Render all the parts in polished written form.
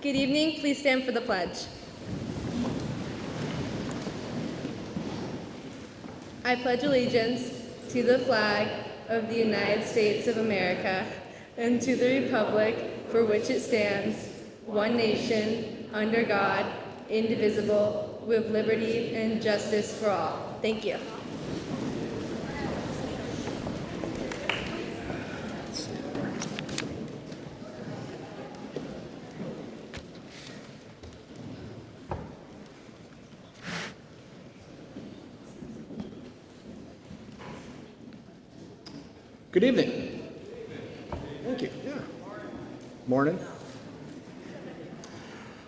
Good evening. Please stand for the pledge. I pledge allegiance to the flag of the United States of America and to the republic for which it stands, one nation, under God, indivisible, with liberty and justice for all. Thank you. Good evening. Thank you. Yeah. Morning.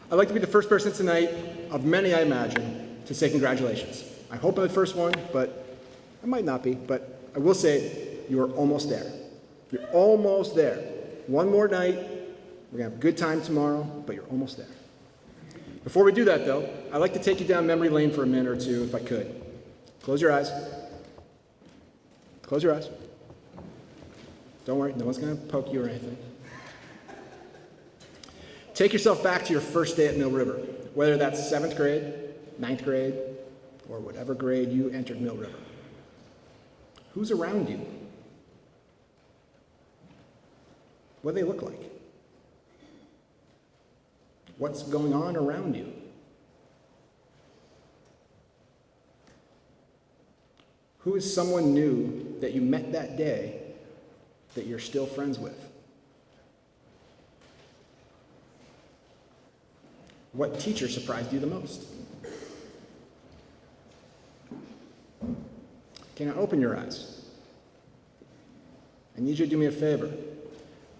I'd like to be the first person tonight, of many I imagine, to say congratulations. I hope I'm the first one, but I might not be, but I will say you are almost there. You're almost there. One more night, we're gonna have a good time tomorrow, but you're almost there. Before we do that though, I'd like to take you down memory lane for a minute or two if I could. Close your eyes. Close your eyes. Don't worry, no one's going to poke you or anything. Take yourself back to your first day at Mill River, whether that's 7th grade, 9th grade, or whatever grade you entered Mill River. Who's around you? What do they look like? What's going on around you? Who is someone new that you met that day that you're still friends with? What teacher surprised you the most? Can I open your eyes? I need you to do me a favor.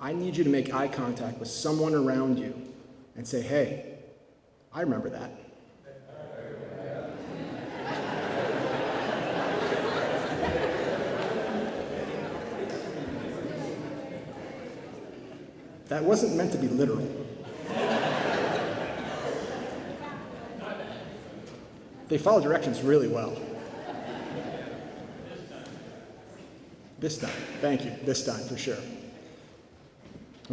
I need you to make eye contact with someone around you and say, hey, I remember that. That wasn't meant to be literal. They follow directions really well. This time, thank you, this time for sure.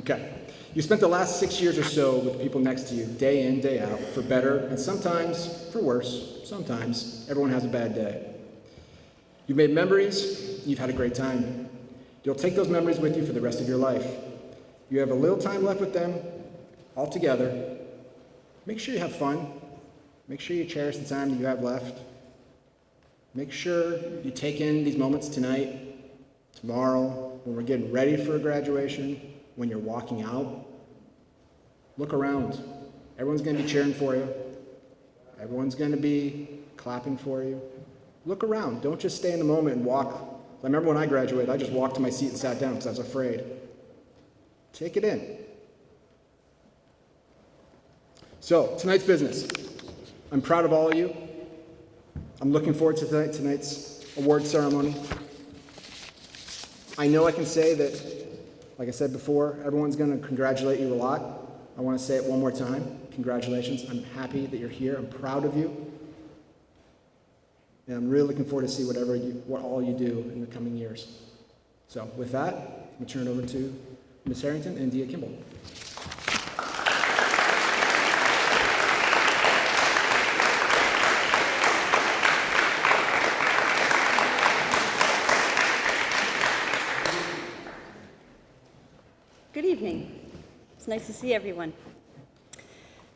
Okay, you spent the last 6 years or so with people next to you, day in, day out, for better, and sometimes for worse. Sometimes everyone has a bad day. You've made memories, you've had a great time. You'll take those memories with you for the rest of your life. You have a little time left with them, all together. Make sure you have fun. Make sure you cherish the time that you have left. Make sure you take in these moments tonight, tomorrow, when we're getting ready for graduation, when you're walking out. Look around. Everyone's going to be cheering for you. Everyone's going to be clapping for you. Look around. Don't just stay in the moment and walk. I remember when I graduated, I just walked to my seat and sat down because I was afraid. Take it in. So, tonight's business. I'm proud of all of you. I'm looking forward to tonight's award ceremony. I know I can say that, like I said before, everyone's going to congratulate you a lot. I want to say it one more time. Congratulations. I'm happy that you're here. I'm proud of you. And I'm really looking forward to see what all you do in the coming years. So, with that, I'm going to turn it over to Ms. Harrington and Dia Kimball. Good evening. It's nice to see everyone.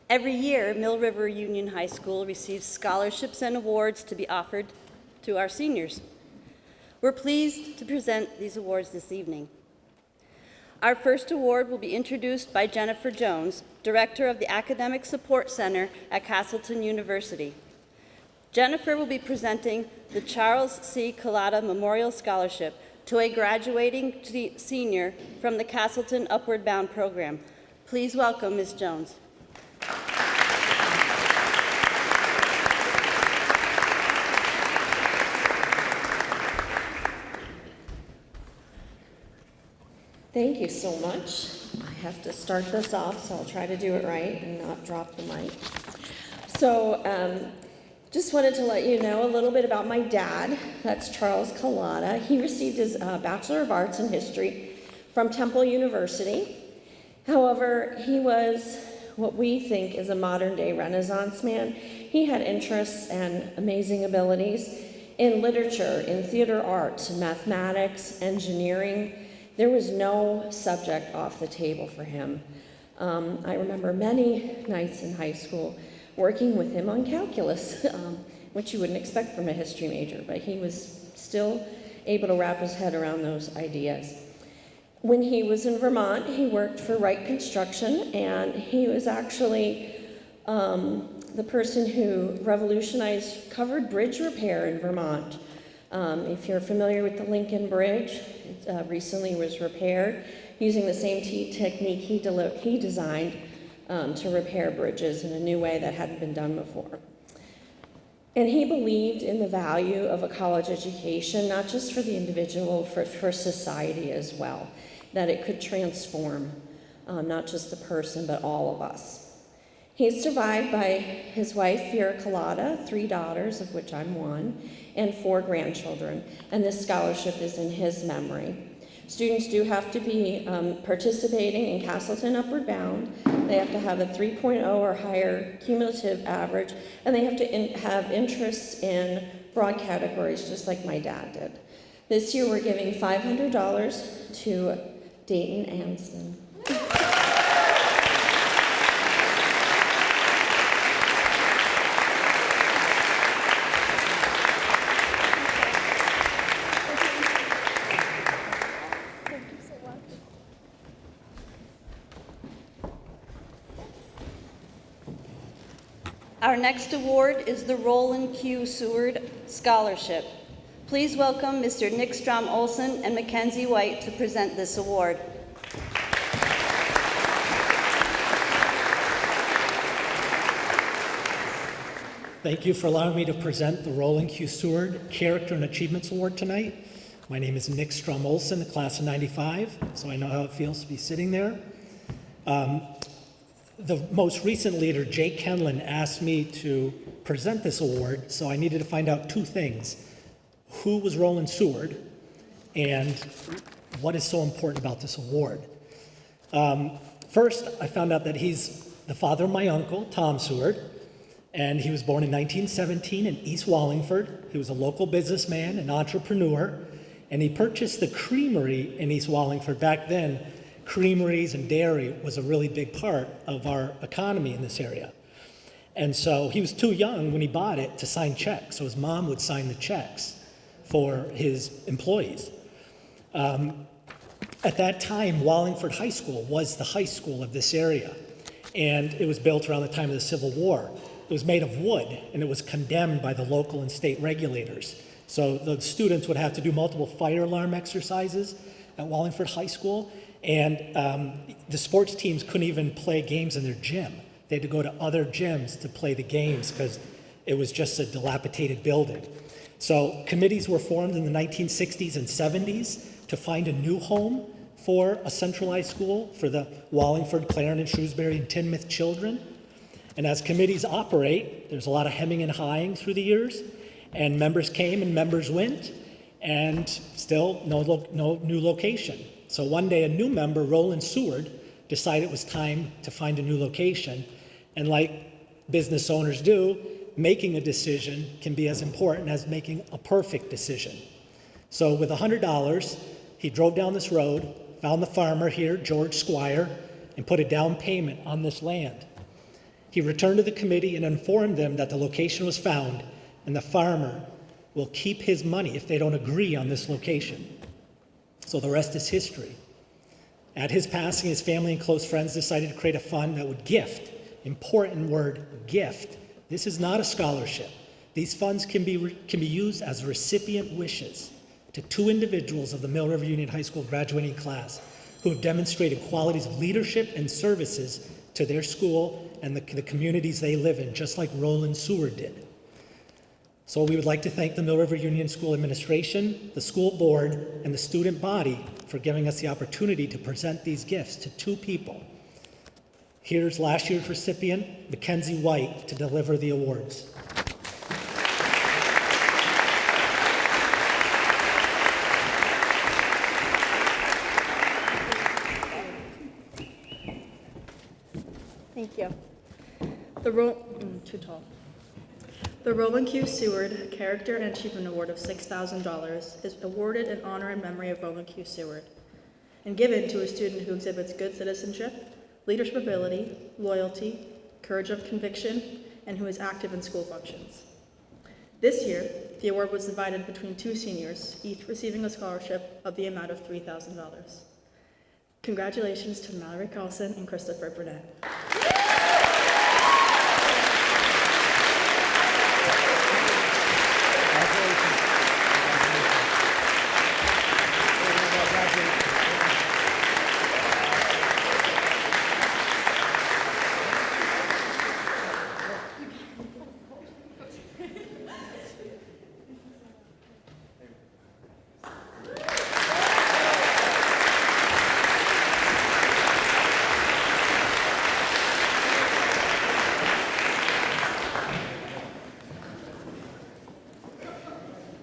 Every year, Mill River Union High School receives scholarships and awards to be offered to our seniors. We're pleased to present these awards this evening. Our first award will be introduced by Jennifer Jones, Director of the Academic Support Center at Castleton University. Jennifer will be presenting the Charles C. Collada Memorial Scholarship to a graduating senior from the Castleton Upward Bound program. Please welcome Ms. Jones. Thank you so much. I have to start this off, so I'll try to do it right and not drop the mic. So, just wanted to let you know a little bit about my dad. That's Charles Collada. He received his Bachelor of Arts in History from Temple University. However, he was what we think is a modern-day Renaissance man. He had interests and amazing abilities in literature, in theater arts, mathematics, engineering. There was no subject off the table for him. I remember many nights in high school working with him on calculus, which you wouldn't expect from a history major, but he was still able to wrap his head around those ideas. When he was in Vermont, he worked for Wright Construction, and he was actually the person who revolutionized covered bridge repair in Vermont. If you're familiar with the Lincoln Bridge, it recently was repaired using the same technique he designed to repair bridges in a new way that hadn't been done before. And he believed in the value of a college education, not just for the individual, for society as well, that it could transform not just the person, but all of us. He's survived by his wife, Vera Collada, 3 daughters, of which I'm one, and 4 grandchildren, and this scholarship is in his memory. Students do have to be participating in Castleton Upward Bound. They have to have a 3.0 or higher cumulative average, and they have to have interests in broad categories, just like my dad did. This year we're giving $500 to Dayton Anston. Our next award is the Roland Q. Seward Scholarship. Please welcome Mr. Nick Strom-Olsen and Mackenzie White to present this award. Thank you for allowing me to present the Roland Q. Seward Character and Achievements Award tonight. My name is Nick Strom-Olsen, the class of 95, so I know how it feels to be sitting there. The most recent leader, Jake Kenlin, asked me to present this award, so I needed to find out 2 things. Who was Roland Seward, and what is so important about this award? First, I found out that he's the father of my uncle, Tom Seward, and he was born in 1917 in East Wallingford. He was a local businessman, an entrepreneur, and he purchased the creamery in East Wallingford. Back then, creameries and dairy was a really big part of our economy in this area. And so he was too young when he bought it to sign checks, so his mom would sign the checks for his employees. At that time, Wallingford High School was the high school of this area, and it was built around the time of the Civil War. It was made of wood, and it was condemned by the local and state regulators. So the students would have to do multiple fire alarm exercises at Wallingford High School, and the sports teams couldn't even play games in their gym. They had to go to other gyms to play the games because it was just a dilapidated building. So committees were formed in the 1960s and 70s to find a new home for a centralized school for the Wallingford, Clarendon, Shrewsbury, and Teignmouth children. And as committees operate, there's a lot of hemming and hawing through the years, and members came and members went, and still no new location. So one day a new member, Roland Seward, decided it was time to find a new location. And like business owners do, making a decision can be as important as making a perfect decision. So with $100, he drove down this road, found the farmer here, George Squire, and put a down payment on this land. He returned to the committee and informed them that the location was found, and the farmer will keep his money if they don't agree on this location. So the rest is history. At his passing, his family and close friends decided to create a fund that would gift, important word, gift. This is not a scholarship. These funds can be used as recipient wishes to 2 individuals of the Mill River Union High School graduating class who have demonstrated qualities of leadership and services to their school and the communities they live in, just like Roland Seward did. So we would like to thank the Mill River Union School Administration, the school board, and the student body for giving us the opportunity to present these gifts to 2 people. Here's last year's recipient, Mackenzie White, to deliver the awards. Thank you. Too tall. The Roland Seward Character and Achievement Award of $6,000 is awarded in honor and memory of Roland Seward and given to a student who exhibits good citizenship, leadership ability, loyalty, courage of conviction, and who is active in school functions. This year, the award was divided between two seniors, each receiving a scholarship of the amount of $3,000. Congratulations to Mallory Carlson and Christopher Burnett.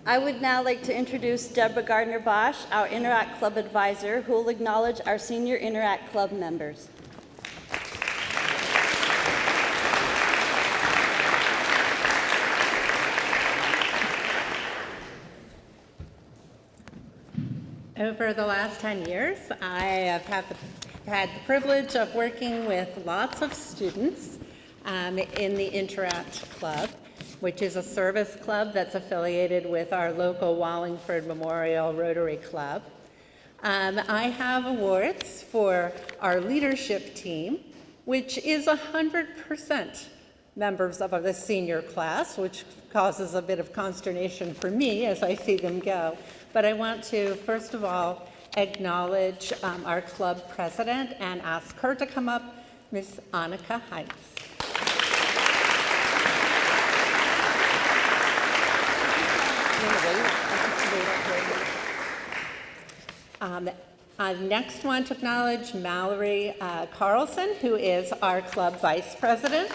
I would now like to introduce Deborah Gardner-Bosch, our Interact Club advisor, who will acknowledge our senior Interact Club members. Over the last 10 years, I have had the privilege of working with lots of students in the Interact Club, which is a service club that's affiliated with our local Wallingford Memorial Rotary Club. I have awards for our leadership team, which is 100% members of the senior class, which causes a bit of consternation for me as I see them go. But I want to, first of all, acknowledge our club president and ask her to come up, Miss Annika Heinz. I next want to acknowledge Mallory Carlson, who is our club vice president.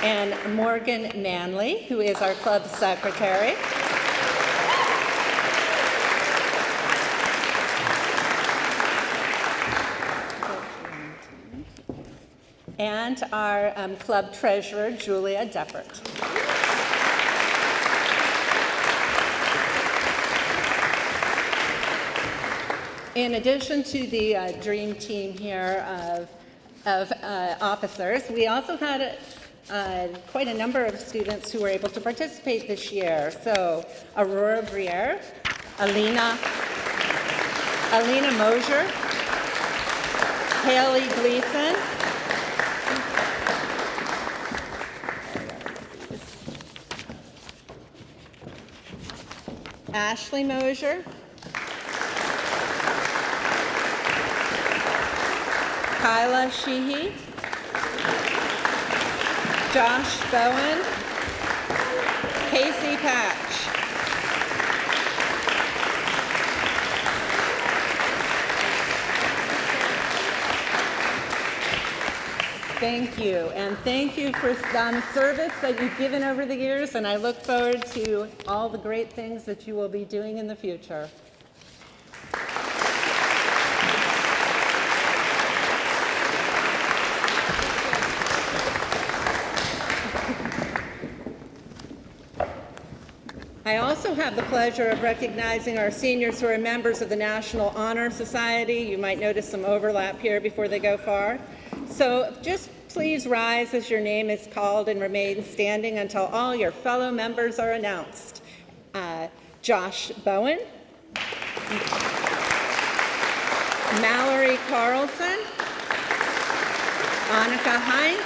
And Morgan Manley, who is our club secretary. And our club treasurer, Julia Deppert. In addition to the dream team here of officers, we also had quite a number of students who were able to participate this year. So Aurora Briere, Alina Mosier, Haley Gleason, Ashley Mosier, Kyla Sheehy, Josh Bowen, Casey Patch. Thank you, and thank you for the service that you've given over the years, and I look forward to all the great things that you will be doing in the future. I also have the pleasure of recognizing our seniors who are members of the National Honor Society. You might notice some overlap here before they go far. So just please rise as your name is called and remain standing until all your fellow members are announced. Josh Bowen, Mallory Carlson, Annika Heinz,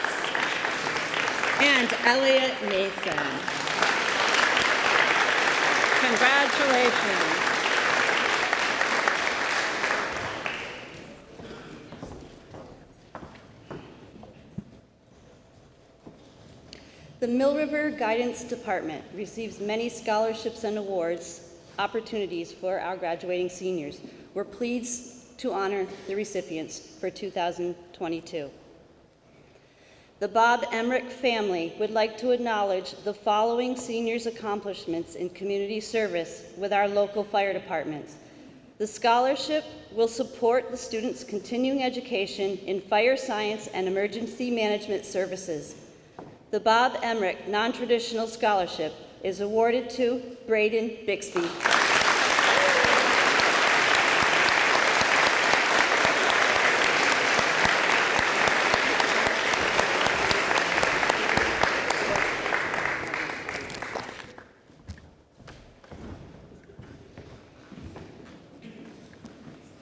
and Elliot Nathan. Congratulations. The Mill River Guidance Department receives many scholarships and awards opportunities for our graduating seniors. We're pleased to honor the recipients for 2022. The Bob Emmerich family would like to acknowledge the following seniors' accomplishments in community service with our local fire departments: The scholarship will support the students' continuing education in fire science and emergency management services. The Bob Emmerich Non-Traditional Scholarship is awarded to Braden Bixby.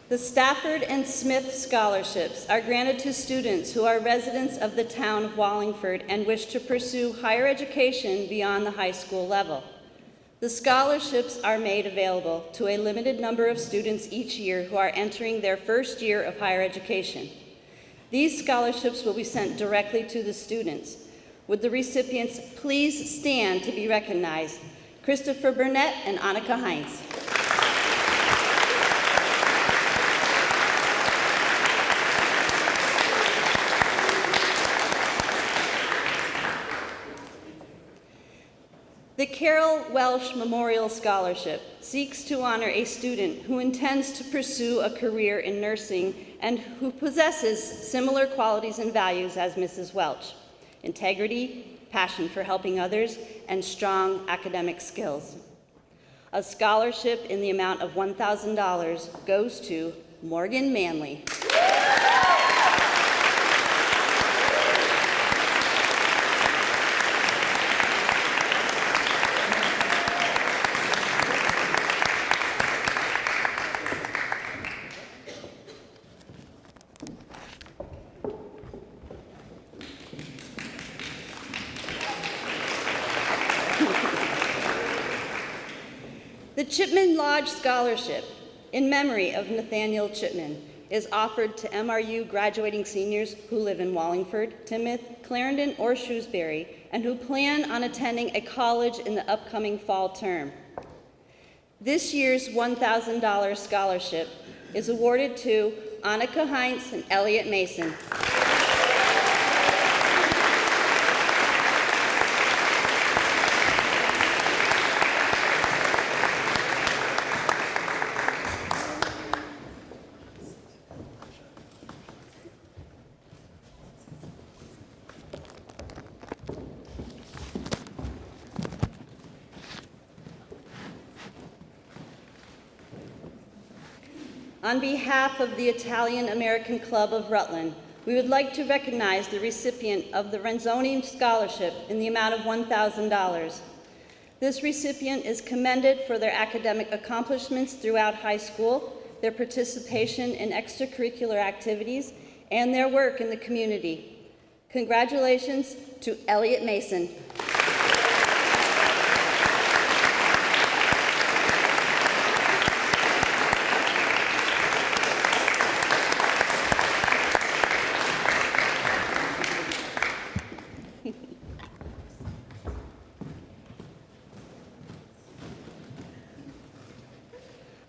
The Stafford and Smith Scholarships are granted to students who are residents of the town of Wallingford and wish to pursue higher education beyond the high school level. The scholarships are made available to a limited number of students each year who are entering their first year of higher education. These scholarships will be sent directly to the students. Would the recipients please stand to be recognized? Christopher Burnett and Annika Heinz. The Carol Welsh Memorial Scholarship seeks to honor a student who intends to pursue a career in nursing and who possesses similar qualities and values as Mrs. Welch: integrity, passion for helping others, and strong academic skills. A scholarship in the amount of $1,000 goes to Morgan Manley. The Chipman Lodge Scholarship, in memory of Nathaniel Chipman, is offered to MRU graduating seniors who live in Wallingford, Timoth, Clarendon, or Shrewsbury, and who plan on attending a college in the upcoming fall term. This year's $1,000 scholarship is awarded to Annika Heinz and Elliot Mason. On behalf of the Italian American Club of Rutland, we would like to recognize the recipient of the Renzoni Scholarship in the amount of $1,000. This recipient is commended for their academic accomplishments throughout high school, their participation in extracurricular activities, and their work in the community. Congratulations to Elliot Mason.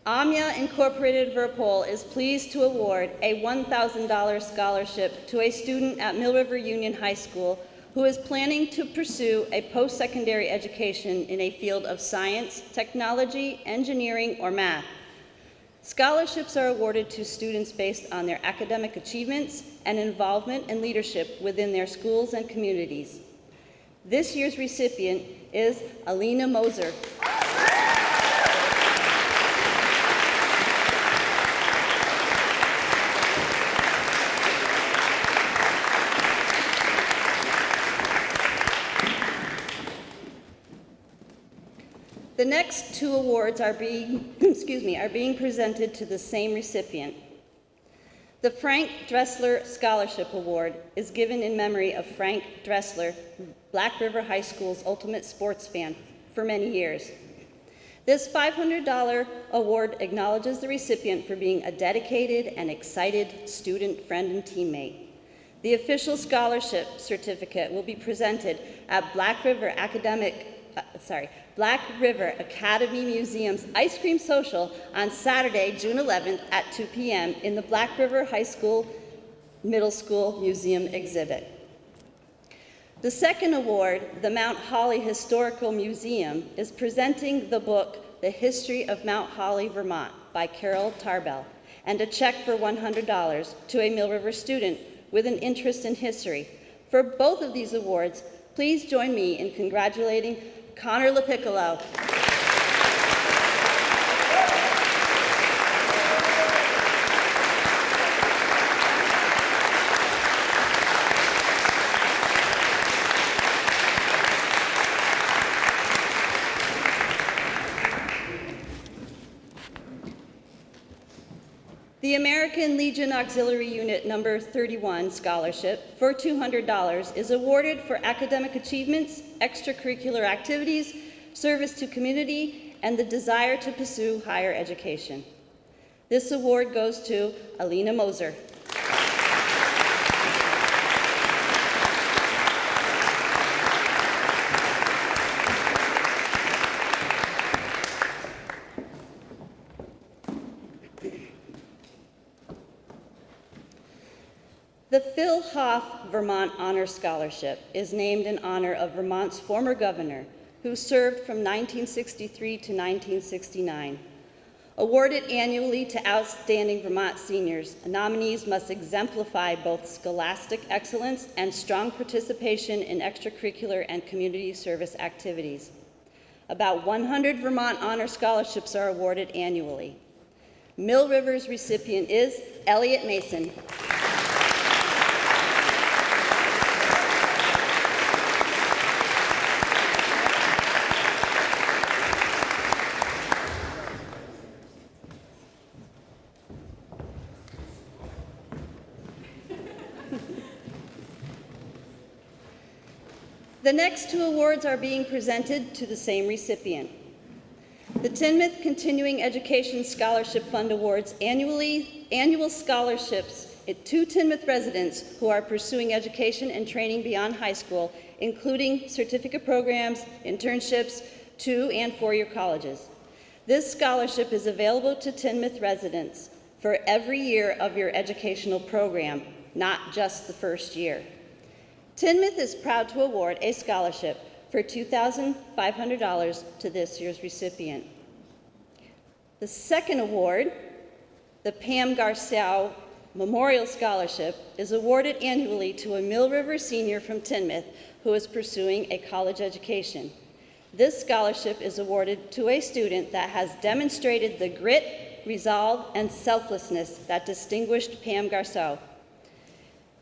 AMIA Incorporated Verpole is pleased to award a $1,000 scholarship to a student at Mill River Union High School who is planning to pursue a post-secondary education in a field of science, technology, engineering, or math. Scholarships are awarded to students based on their academic achievements and involvement and leadership within their schools and communities. This year's recipient is Alina Moser. The next two awards are being presented to the same recipient. The Frank Dressler Scholarship Award is given in memory of Frank Dressler, Black River High School's ultimate sports fan for many years. This $500 award acknowledges the recipient for being a dedicated and excited student, friend, and teammate. The official scholarship certificate will be presented at Black River Academy Museum's Ice Cream Social on Saturday, June 11th at 2 p.m. in the Black River High School Middle School Museum exhibit. The second award, the Mount Holly Historical Museum, is presenting the book, The History of Mount Holly, Vermont, by Carol Tarbell, and a check for $100 to a Mill River student with an interest in history. For both of these awards, please join me in congratulating Connor LaPiccolo. The American Legion Auxiliary Unit Number 31 Scholarship for $200 is awarded for academic achievements, extracurricular activities, service to community, and the desire to pursue higher education. This award goes to Alina Moser. The Phil Hoff Vermont Honor Scholarship is named in honor of Vermont's former governor, who served from 1963 to 1969. Awarded annually to outstanding Vermont seniors, nominees must exemplify both scholastic excellence and strong participation in extracurricular and community service activities. About 100 Vermont Honor Scholarships are awarded annually. Mill River's recipient is Elliot Mason. The next two awards are being presented to the same recipient. The Tinmouth Continuing Education Scholarship Fund awards annual scholarships to Tinmouth residents who are pursuing education and training beyond high school, including certificate programs, internships, 2- and 4-year colleges. This scholarship is available to Tinmouth residents for every year of your educational program, not just the first year. Tinmouth is proud to award a scholarship for $2,500 to this year's recipient. The second award, the Pam Garcia Memorial Scholarship, is awarded annually to a Mill River senior from Tinmouth who is pursuing a college education. This scholarship is awarded to a student that has demonstrated the grit, resolve, and selflessness that distinguished Pam Garcia.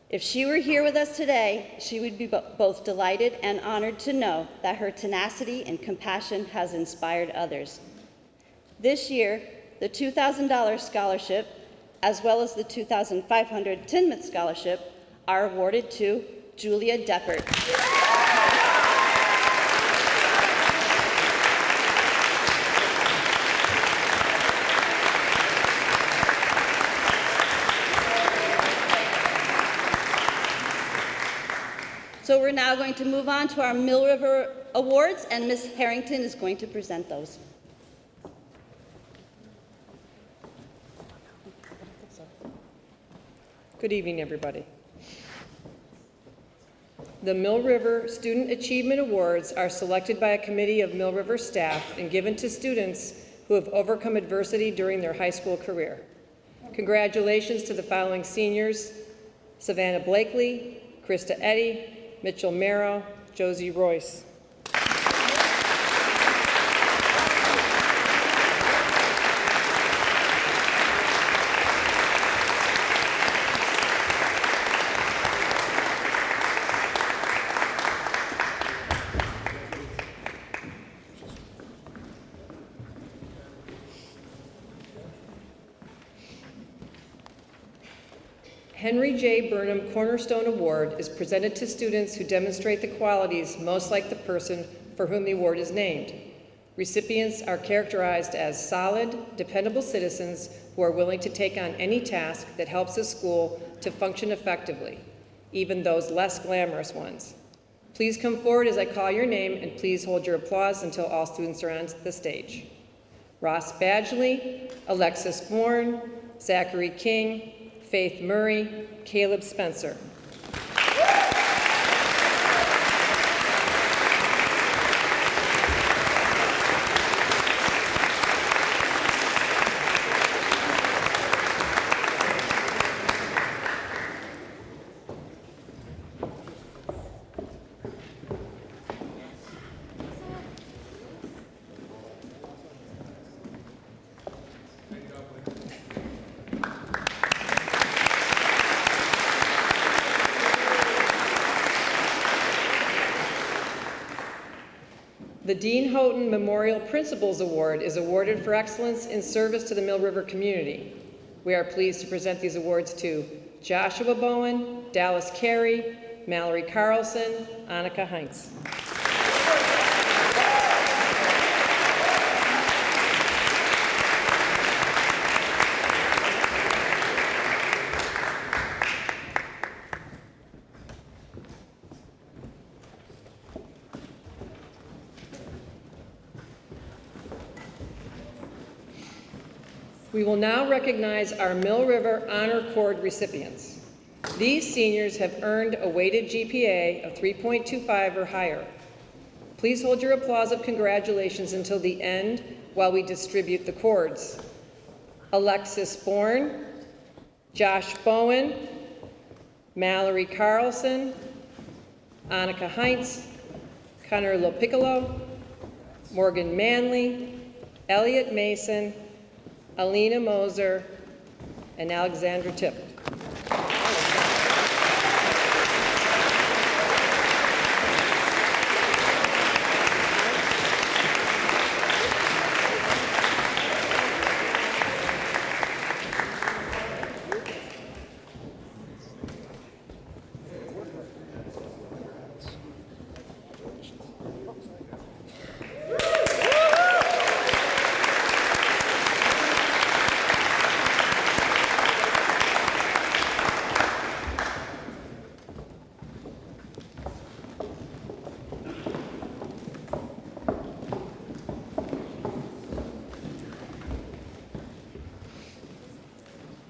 If she were here with us today, she would be both delighted and honored to know that her tenacity and compassion has inspired others. This year, the $2,000 scholarship, as well as the $2,500 Tinmouth scholarship, are awarded to Julia Deppert. So we're now going to move on to our Mill River Awards, and Ms. Harrington is going to present those. Good evening, everybody. The Mill River Student Achievement Awards are selected by a committee of Mill River staff and given to students who have overcome adversity during their high school career. Congratulations to the following seniors: Savannah Blakely, Krista Eddy, Mitchell Merrow, Josie Royce. Henry J. Burnham Cornerstone Award is presented to students who demonstrate the qualities most like the person for whom the award is named. Recipients are characterized as solid, dependable citizens who are willing to take on any task that helps a school to function effectively, even those less glamorous ones. Please come forward as I call your name, and please hold your applause until all students are on the stage. Ross Badgley, Alexis Bourne, Zachary King, Faith Murray, Caleb Spencer. The Dean Houghton Memorial Principals Award is awarded for excellence in service to the Mill River community. We are pleased to present these awards to Joshua Bowen, Dallas Carey, Mallory Carlson, Annika Heinz. We will now recognize our Mill River Honor Cord recipients. These seniors have earned a weighted GPA of 3.25 or higher. Please hold your applause of congratulations until the end while we distribute the cords. Alexis Bourne, Josh Bowen, Mallory Carlson, Annika Heinz, Connor Lopiccolo, Morgan Manley, Elliot Mason, Alina Moser, and Alexandra Tipp.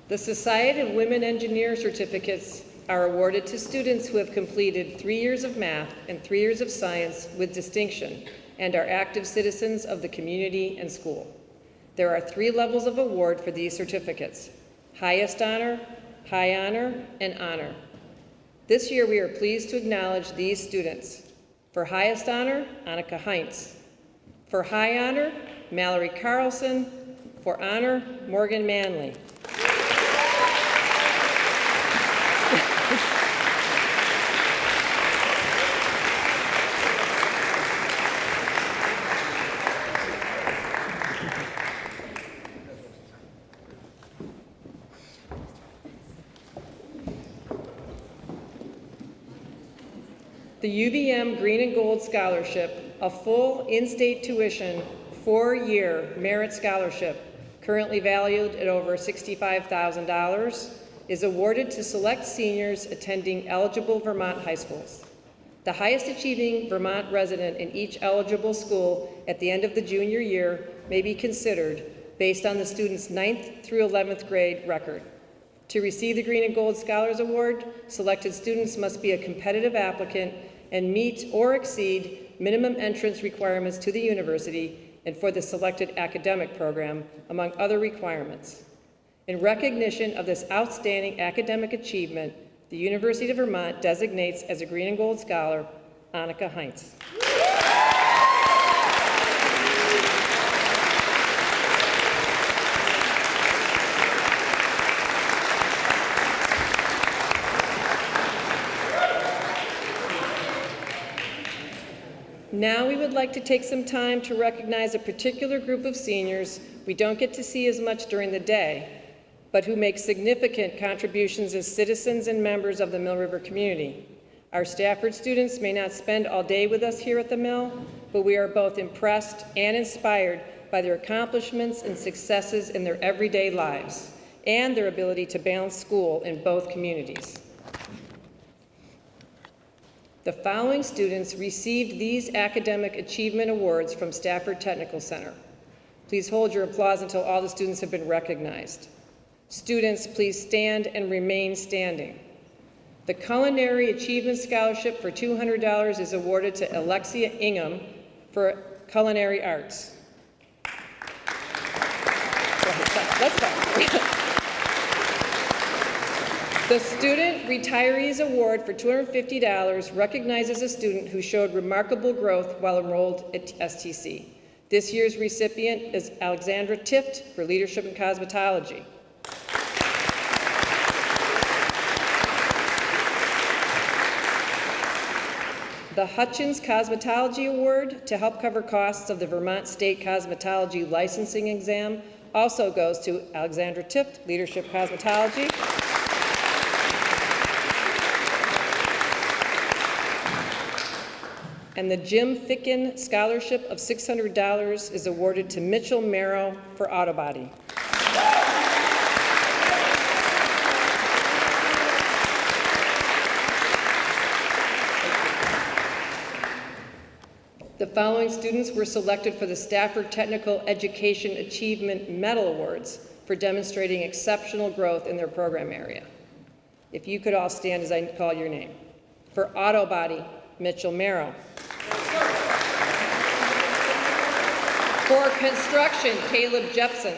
The Society of Women Engineer certificates are awarded to students who have completed 3 years of math and 3 years of science with distinction and are active citizens of the community and school. There are 3 levels of award for these certificates: highest honor, high honor, and honor. This year we are pleased to acknowledge these students. For highest honor, Annika Heinz. For high honor, Mallory Carlson. For honor, Morgan Manley. The UVM Green and Gold Scholarship, a full in-state tuition, 4-year merit scholarship, currently valued at over $65,000, is awarded to select seniors attending eligible Vermont high schools. The highest achieving Vermont resident in each eligible school at the end of the junior year may be considered based on the student's 9th through 11th grade record. To receive the Green and Gold Scholars Award, selected students must be a competitive applicant and meet or exceed minimum entrance requirements to the university and for the selected academic program, among other requirements. In recognition of this outstanding academic achievement, the University of Vermont designates as a Green and Gold Scholar Annika Heinz. Now we would like to take some time to recognize a particular group of seniors we don't get to see as much during the day, but who make significant contributions as citizens and members of the Mill River community. Our Stafford students may not spend all day with us here at the Mill, but we are both impressed and inspired by their accomplishments and successes in their everyday lives and their ability to balance school in both communities. The following students received these academic achievement awards from Stafford Technical Center. Please hold your applause until all the students have been recognized. Students, please stand and remain standing. The Culinary Achievement Scholarship for $200 is awarded to Alexia Ingham for Culinary Arts. Let's go. The Student Retirees Award for $250 recognizes a student who showed remarkable growth while enrolled at STC. This year's recipient is Alexandra Tift for Leadership in Cosmetology. The Hutchins Cosmetology Award to help cover costs of the Vermont State Cosmetology Licensing Exam also goes to Alexandra Tift, Leadership Cosmetology. And the Jim Thicken Scholarship of $600 is awarded to Mitchell Merrow for auto body. The following students were selected for the Stafford Technical Education Achievement Medal Awards for demonstrating exceptional growth in their program area. If you could all stand as I call your name. For auto body, Mitchell Merrow. For construction, Caleb Jepson.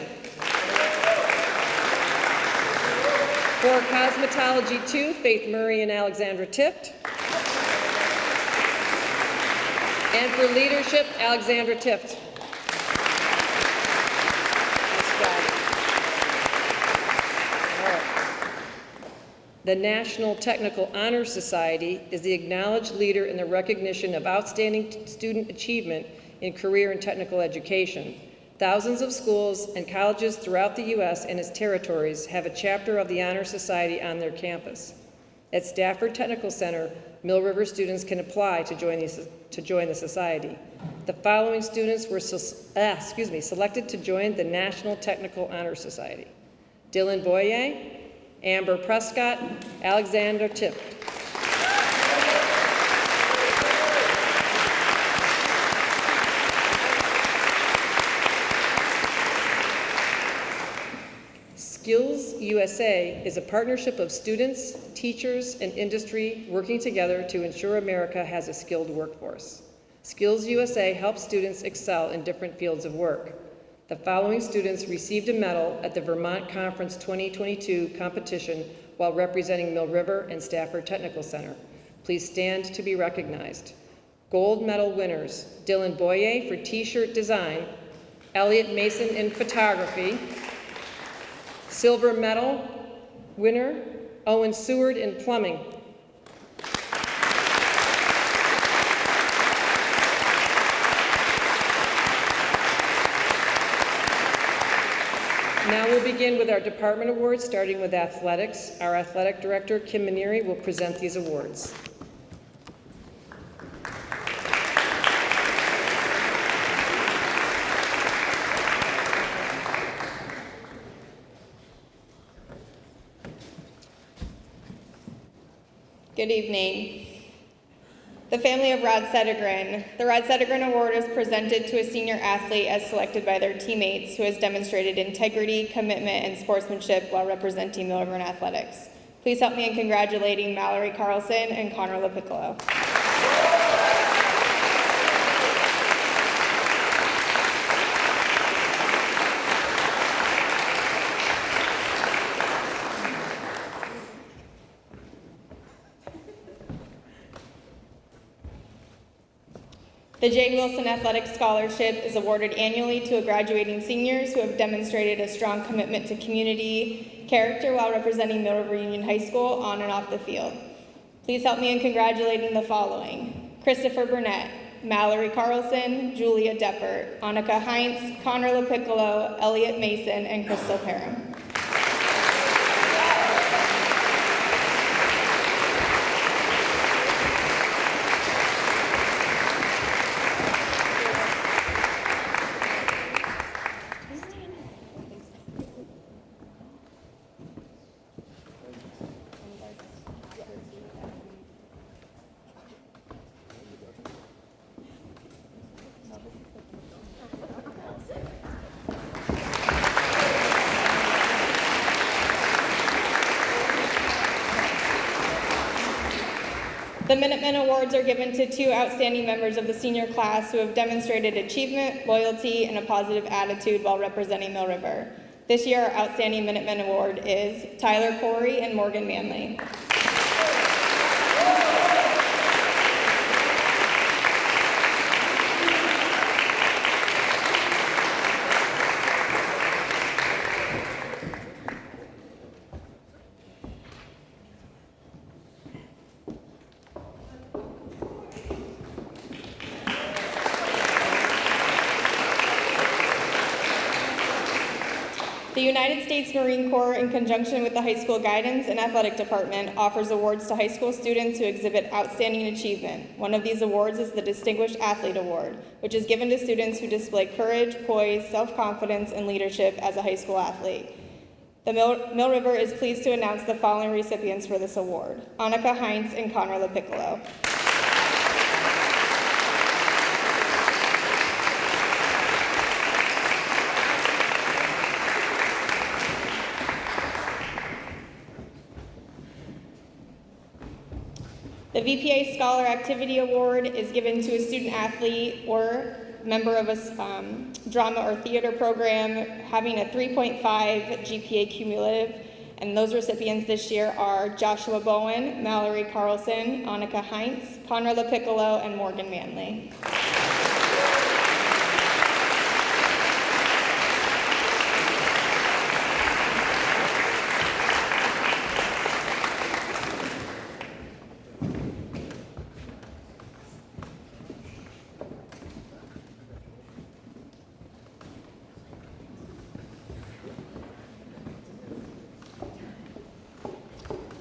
For cosmetology 2, Faith Murray and Alexandra Tift. And for leadership, Alexandra Tift. Nice job. All right. The National Technical Honor Society is the acknowledged leader in the recognition of outstanding student achievement in career and technical education. Thousands of schools and colleges throughout the U.S. and its territories have a chapter of the Honor Society on their campus. At Stafford Technical Center, Mill River students can apply to join the society. The following students were selected to join the National Technical Honor Society: Dylan Boyer, Amber Prescott, Alexander Tift. Skills USA is a partnership of students, teachers, and industry working together to ensure America has a skilled workforce. Skills USA helps students excel in different fields of work. The following students received a medal at the Vermont Conference 2022 competition while representing Mill River and Stafford Technical Center. Please stand to be recognized. Gold medal winners: Dylan Boyer for t-shirt design, Elliot Mason in photography. Silver medal winner, Owen Seward in plumbing. Now we'll begin with our department awards, starting with athletics. Our athletic director, Kim Maneri, will present these awards. Good evening. The family of Rod Sedegren. The Rod Sedegren Award is presented to a senior athlete as selected by their teammates who has demonstrated integrity, commitment, and sportsmanship while representing Mill River athletics. Please help me in congratulating Mallory Carlson and Connor LaPiccolo. The J. Wilson Athletic Scholarship is awarded annually to graduating seniors who have demonstrated a strong commitment to community character while representing Mill River Union High School on and off the field. Please help me in congratulating the following: Christopher Burnett, Mallory Carlson, Julia Deppert, Annika Heinz, Connor LaPiccolo, Elliot Mason, and Crystal Parham. The Minutemen Awards are given to two outstanding members of the senior class who have demonstrated achievement, loyalty, and a positive attitude while representing Mill River. This year, our Outstanding Minutemen Award is Tyler Corey and Morgan Manley. The United States Marine Corps, in conjunction with the high school guidance and athletic department, offers awards to high school students who exhibit outstanding achievement. One of these awards is the Distinguished Athlete Award, which is given to students who display courage, poise, self-confidence, and leadership as a high school athlete. The Mill River is pleased to announce the following recipients for this award: Annika Heinz and Connor LaPiccolo. The VPA Scholar Activity Award is given to a student athlete or member of a drama or theater program having a 3.5 GPA cumulative, and those recipients this year are Joshua Bowen, Mallory Carlson, Annika Heinz, Connor LaPiccolo, and Morgan Manley.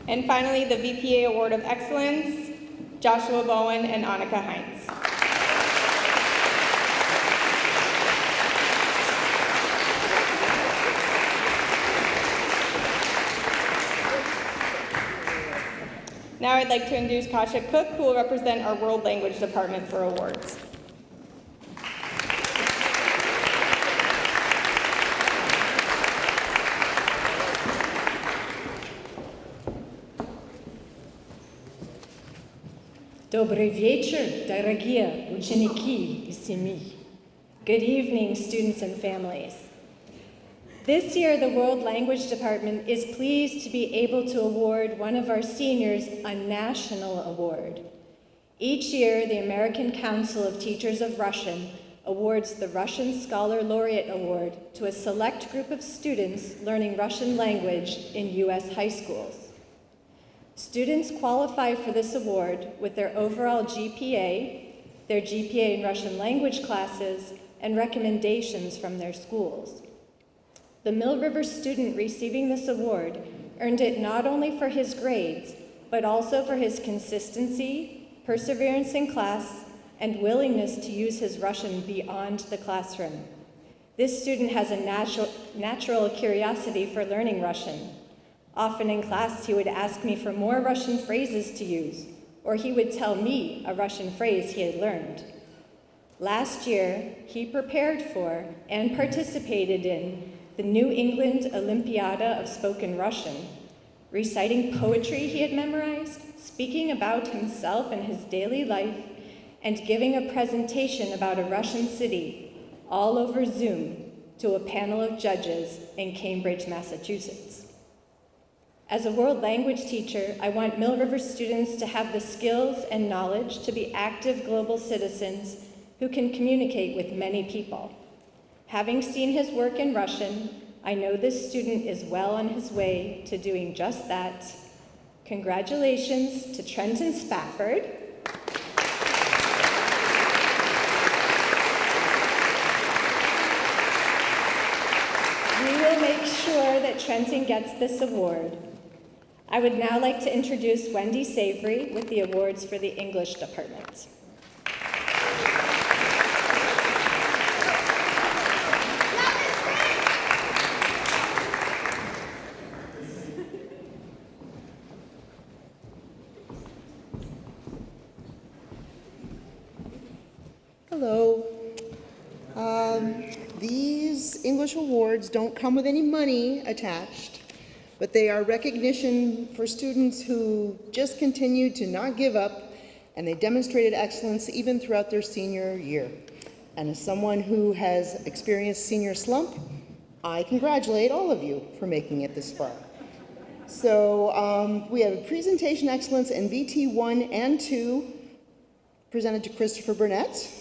And finally, the VPA Award of Excellence, Joshua Bowen and Annika Heinz. Now I'd like to introduce Kasha Cook, who will represent our World Language Department for awards. Добрый вечер, дорогие ученики и семьи. Good evening, students and families. This year, the World Language Department is pleased to be able to award one of our seniors a national award. Each year, the American Council of Teachers of Russian awards the Russian Scholar Laureate Award to a select group of students learning Russian language in U.S. high schools. Students qualify for this award with their overall GPA, their GPA in Russian language classes, and recommendations from their schools. The Mill River student receiving this award earned it not only for his grades, but also for his consistency, perseverance in class, and willingness to use his Russian beyond the classroom. This student has a natural curiosity for learning Russian. Often in class, he would ask me for more Russian phrases to use, or he would tell me a Russian phrase he had learned. Last year, he prepared for and participated in the New England Olympiada of Spoken Russian, reciting poetry he had memorized, speaking about himself and his daily life, and giving a presentation about a Russian city, all over Zoom, to a panel of judges in Cambridge, Massachusetts. As a world language teacher, I want Mill River students to have the skills and knowledge to be active global citizens who can communicate with many people. Having seen his work in Russian, I know this student is well on his way to doing just that. Congratulations to Trenton Spafford. We will make sure that Trenton gets this award. I would now like to introduce Wendy Savory with the awards for the English department. Hello. These English awards don't come with any money attached, but they are recognition for students who just continued to not give up, and they demonstrated excellence even throughout their senior year. And as someone who has experienced senior slump, I congratulate all of you for making it this far. So we have presentation excellence in VT 1 and 2 presented to Christopher Burnett.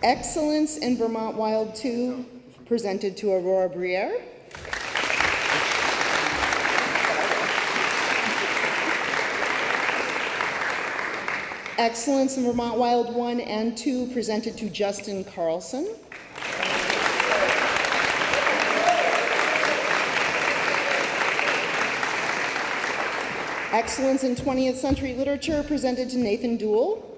Excellence in Vermont Wild 2, presented to Aurora Briere. Excellence in Vermont Wild 1 and 2 presented to Justin Carlson. Excellence in 20th Century Literature presented to Nathan Dool.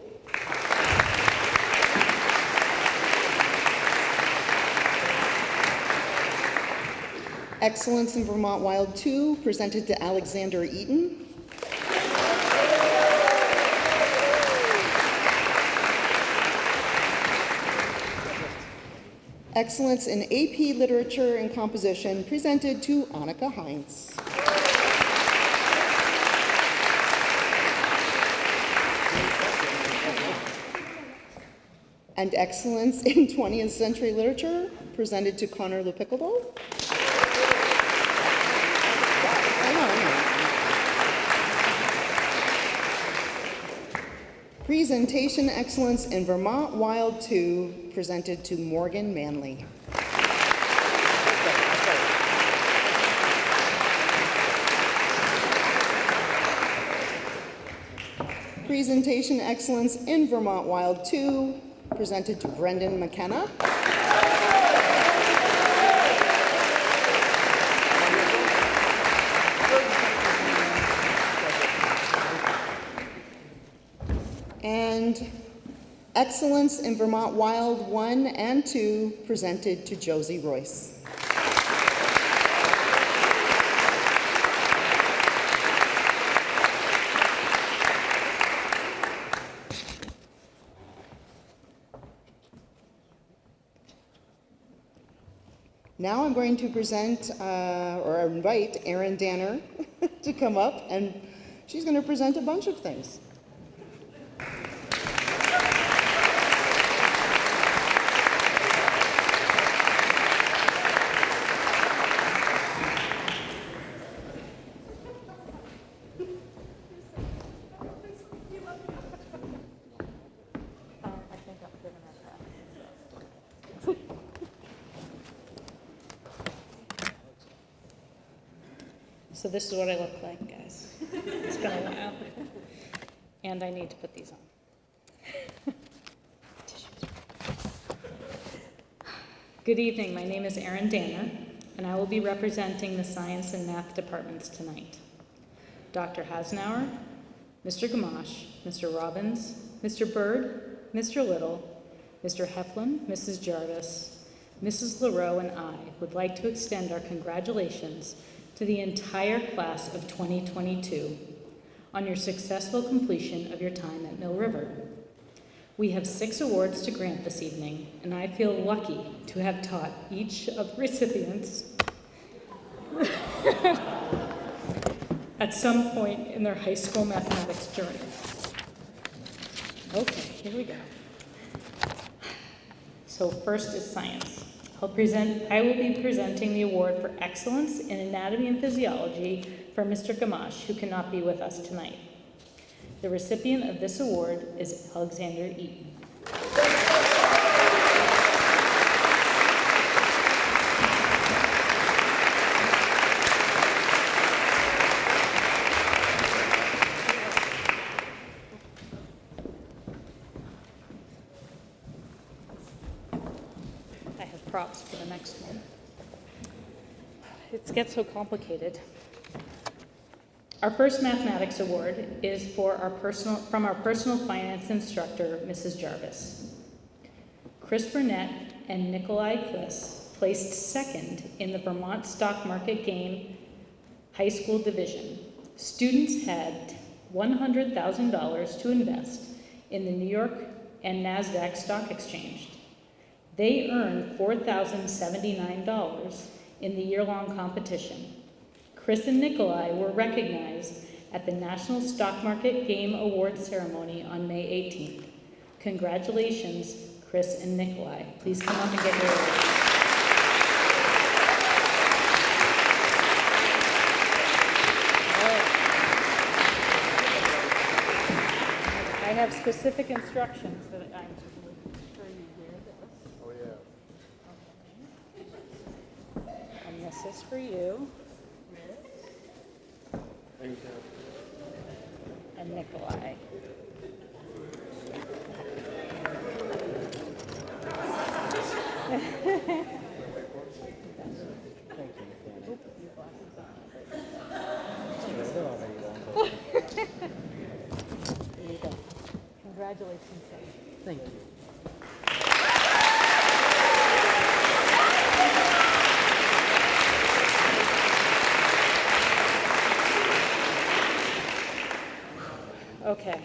Excellence in Vermont Wild 2 presented to Alexander Eaton. Excellence in AP Literature and Composition presented to Annika Heinz. And Excellence in 20th Century Literature presented to Connor LePickleball. Presentation Excellence in Vermont Wild 2 presented to Morgan Manley. Presentation Excellence in Vermont Wild 2 presented to Brendan McKenna. And Excellence in Vermont Wild 1 and 2 presented to Josie Royce. Now I'm going to present or invite Erin Danner to come up, and she's going to present a bunch of things. So this is what I look like, guys. It's been a while. And I need to put these on. Good evening, my name is Erin Danner, and I will be representing the Science and Math departments tonight. Dr. Hasnauer, Mr. Gamache, Mr. Robbins, Mr. Bird, Mr. Little, Mr. Heflin, Mrs. Jarvis, Mrs. LaRoe, and I would like to extend our congratulations to the entire class of 2022 on your successful completion of your time at Mill River. We have 6 awards to grant this evening, and I feel lucky to have taught each of the recipients at some point in their high school mathematics journey. Okay, here we go. So first is science. I will be presenting the award for excellence in anatomy and physiology for Mr. Gamache, who cannot be with us tonight. The recipient of this award is Alexander Eaton. Props for the next one. It gets so complicated. Our first mathematics award is from our personal finance instructor, Mrs. Jarvis. Chris Burnett and Nikolai Kliss placed second in the Vermont Stock Market Game High School Division. Students had $100,000 to invest in the New York and NASDAQ Stock Exchange. They earned $4,079 in the year-long competition. Chris and Nikolai were recognized at the National Stock Market Game Awards ceremony on May 18th. Congratulations, Chris and Nikolai. Please come up and get your awards. I have specific instructions that I'm sure you hear this. Oh, yeah. And this is for you. And Nikolai. There you go. Congratulations. Thank you. Okay.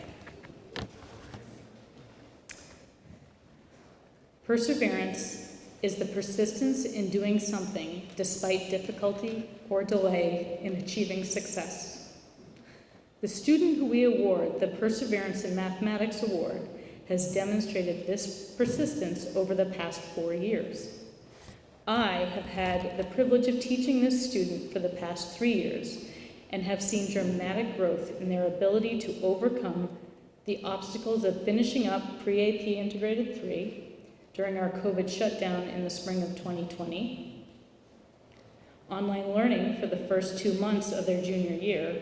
Perseverance is the persistence in doing something despite difficulty or delay in achieving success. The student who we award the Perseverance in Mathematics Award has demonstrated this persistence over the past 4 years. I have had the privilege of teaching this student for the past 3 years and have seen dramatic growth in their ability to overcome the obstacles of finishing up Pre-AP Integrated 3 during our COVID shutdown in the spring of 2020, online learning for the first 2 months of their junior year,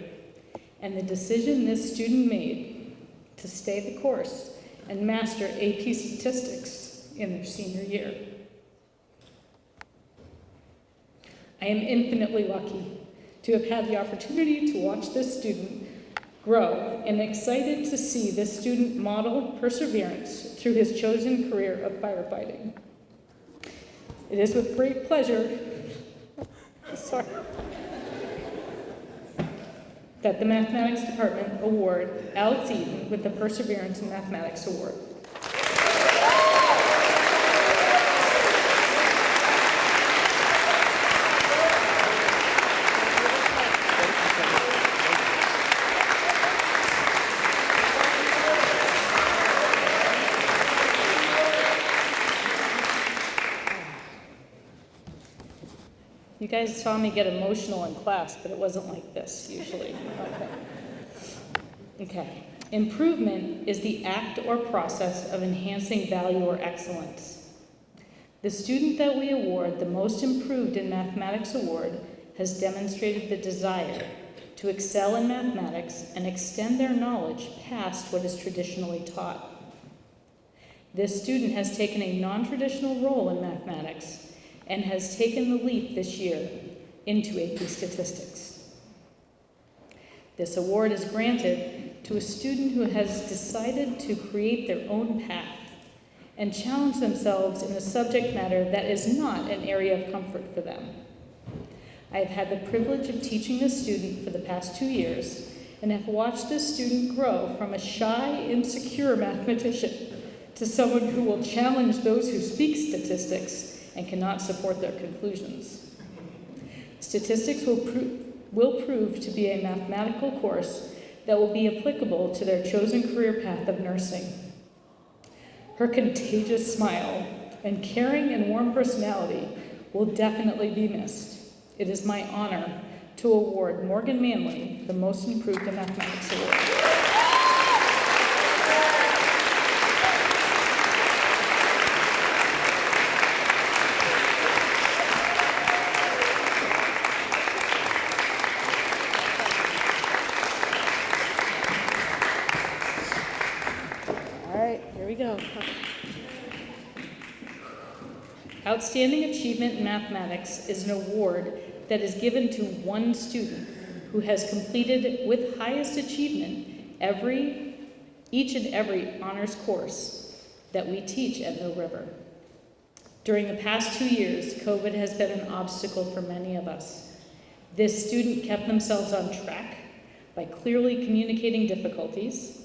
and the decision this student made to stay the course and master AP statistics in their senior year. I am infinitely lucky to have had the opportunity to watch this student grow and excited to see this student model perseverance through his chosen career of firefighting. It is with great pleasure that the Mathematics Department award Alex Eaton with the Perseverance in Mathematics Award. You guys saw me get emotional in class, but it wasn't like this usually. Okay. Improvement is the act or process of enhancing value or excellence. The student that we award the Most Improved in Mathematics Award has demonstrated the desire to excel in mathematics and extend their knowledge past what is traditionally taught. This student has taken a non-traditional role in mathematics and has taken the leap this year into AP statistics. This award is granted to a student who has decided to create their own path and challenge themselves in a subject matter that is not an area of comfort for them. I have had the privilege of teaching this student for the past 2 years and have watched this student grow from a shy, insecure mathematician to someone who will challenge those who speak statistics and cannot support their conclusions. Statistics will prove to be a mathematical course that will be applicable to their chosen career path of nursing. Her contagious smile and caring and warm personality will definitely be missed. It is my honor to award Morgan Manley the Most Improved in Mathematics Award. Outstanding Achievement in Mathematics is an award that is given to one student who has completed with highest achievement each and every honors course that we teach at Mill River. During the past 2 years, COVID has been an obstacle for many of us. This student kept themselves on track by clearly communicating difficulties,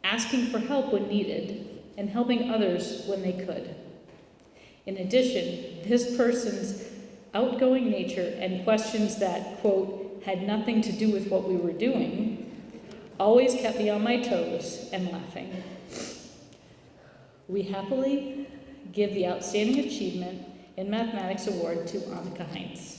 asking for help when needed, and helping others when they could. In addition, this person's outgoing nature and questions that, quote, had nothing to do with what we were doing, always kept me on my toes and laughing. We happily give the Outstanding Achievement in Mathematics Award to Annika Heinz.